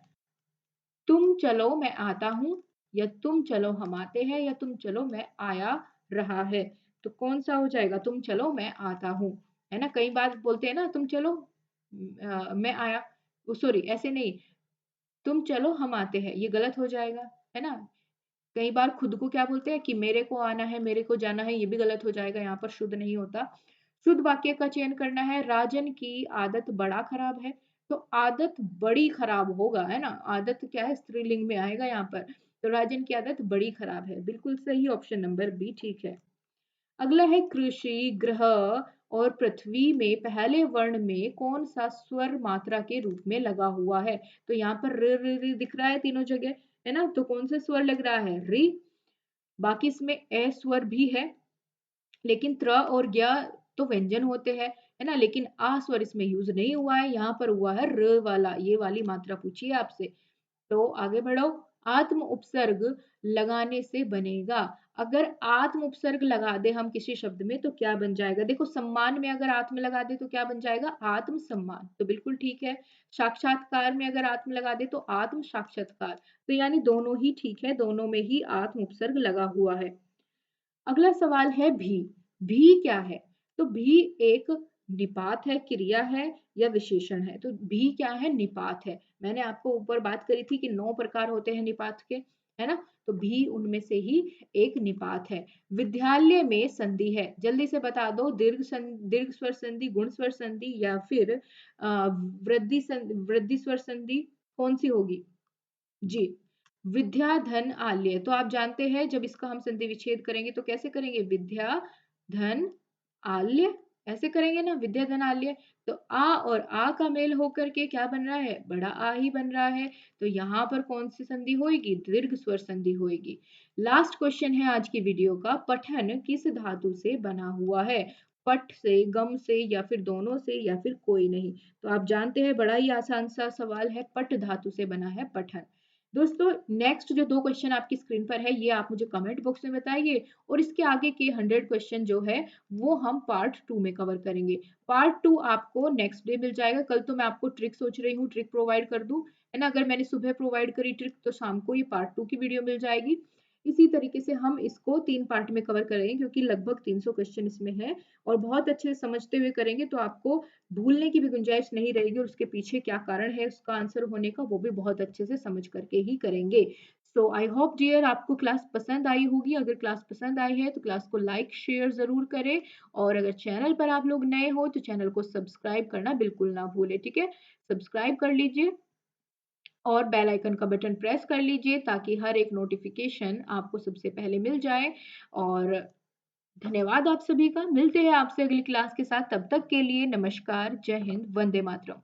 तुम चलो मैं आता हूँ या तुम चलो हम आते हैं या तुम चलो मैं आया रहा है। तो कौन सा हो जाएगा? तुम चलो मैं आता हूँ, है ना? कई बार बोलते हैं ना तुम चलो मैं आया, सॉरी ऐसे नहीं, तुम चलो हम आते हैं, ये गलत हो जाएगा, है ना? कई बार खुद को क्या बोलते हैं कि मेरे को आना है, मेरे को जाना है, ये भी गलत हो जाएगा, यहाँ पर शुद्ध नहीं होता। शुद्ध वाक्य का चयन करना है। राजन की आदत बड़ा खराब है। तो आदत बड़ी खराब होगा, है ना? आदत क्या है? स्त्रीलिंग में आएगा यहाँ पर। तो राजन की आदत बड़ी खराब है। बिल्कुल सही, ऑप्शन नंबर बी ठीक है। अगला है कृषि, ग्रह और पृथ्वी में पहले वर्ण में कौन सा स्वर मात्रा के रूप में लगा हुआ है? तो यहाँ पर र, र, र दिख रहा है तीनों जगह, है ना? तो कौन सा स्वर लग रहा है? री। बाकी इसमें ए स्वर भी है, लेकिन त्र और ज्ञ तो व्यंजन होते हैं, है ना? लेकिन आ स्वर इसमें यूज नहीं हुआ है, यहाँ पर हुआ है र वाला, ये वाली मात्रा पूछी है आपसे। तो आगे बढ़ो। आत्म उपसर्ग लगाने से बनेगा। अगर आत्म उपसर्ग लगा दे हम किसी शब्द में तो क्या बन जाएगा? देखो सम्मान में अगर आत्म लगा दे तो क्या बन जाएगा? आत्म सम्मान। तो बिल्कुल ठीक है। साक्षात्कार में अगर आत्म लगा दे तो आत्म साक्षात्कार। तो यानी दोनों ही ठीक है, दोनों में ही आत्म उपसर्ग लगा हुआ है। अगला सवाल है भी। भी क्या है? तो भी एक निपात है, क्रिया है या विशेषण है? तो भी क्या है? निपात है। मैंने आपको ऊपर बात करी थी कि 9 प्रकार होते हैं निपात के, है ना? तो भी उनमें से ही एक निपात है। विद्यालय में संधि है, जल्दी से बता दो। दीर्घ स्वर संधि, गुण स्वर संधि या फिर वृद्धि स्वर संधि, कौन सी होगी? जी, विद्या धन आल्य। तो आप जानते हैं जब इसका हम संधि विच्छेद करेंगे तो कैसे करेंगे? विद्या धन आल्य, ऐसे करेंगे ना, विद्या धन आल्य। तो आ और आ का मेल होकर के क्या बन रहा है? बड़ा आ ही बन रहा है। तो यहाँ पर कौन सी संधि होगी? दीर्घ स्वर संधि होगी। लास्ट क्वेश्चन है आज की वीडियो का। पठन किस धातु से बना हुआ है? पट से, गम से या फिर दोनों से या फिर कोई नहीं? तो आप जानते हैं बड़ा ही आसान सा सवाल है, पट धातु से बना है पठन। दोस्तों नेक्स्ट जो 2 क्वेश्चन आपकी स्क्रीन पर है ये आप मुझे कमेंट बॉक्स में बताइए और इसके आगे के 100 क्वेश्चन जो है वो हम पार्ट 2 में कवर करेंगे। पार्ट 2 आपको नेक्स्ट डे मिल जाएगा। कल तो मैं आपको ट्रिक सोच रही हूँ, ट्रिक प्रोवाइड कर दूं, है ना? अगर मैंने सुबह प्रोवाइड करी ट्रिक तो शाम को ये पार्ट 2 की वीडियो मिल जाएगी। इसी तरीके से हम इसको 3 पार्ट में कवर करेंगे क्योंकि लगभग 300 क्वेश्चन इसमें है और बहुत अच्छे से समझते हुए करेंगे तो आपको भूलने की भी गुंजाइश नहीं रहेगी और उसके पीछे क्या कारण है उसका आंसर होने का वो भी बहुत अच्छे से समझ करके ही करेंगे। सो आई होप डियर आपको क्लास पसंद आई होगी। अगर क्लास पसंद आई है तो क्लास को लाइक शेयर जरूर करें और अगर चैनल पर आप लोग नए हो तो चैनल को सब्सक्राइब करना बिल्कुल ना भूले, ठीक है? सब्सक्राइब कर लीजिए और बेल आइकन का बटन प्रेस कर लीजिए ताकि हर एक नोटिफिकेशन आपको सबसे पहले मिल जाए। और धन्यवाद आप सभी का। मिलते हैं आपसे अगली क्लास के साथ, तब तक के लिए नमस्कार, जय हिंद, वंदे मातरम।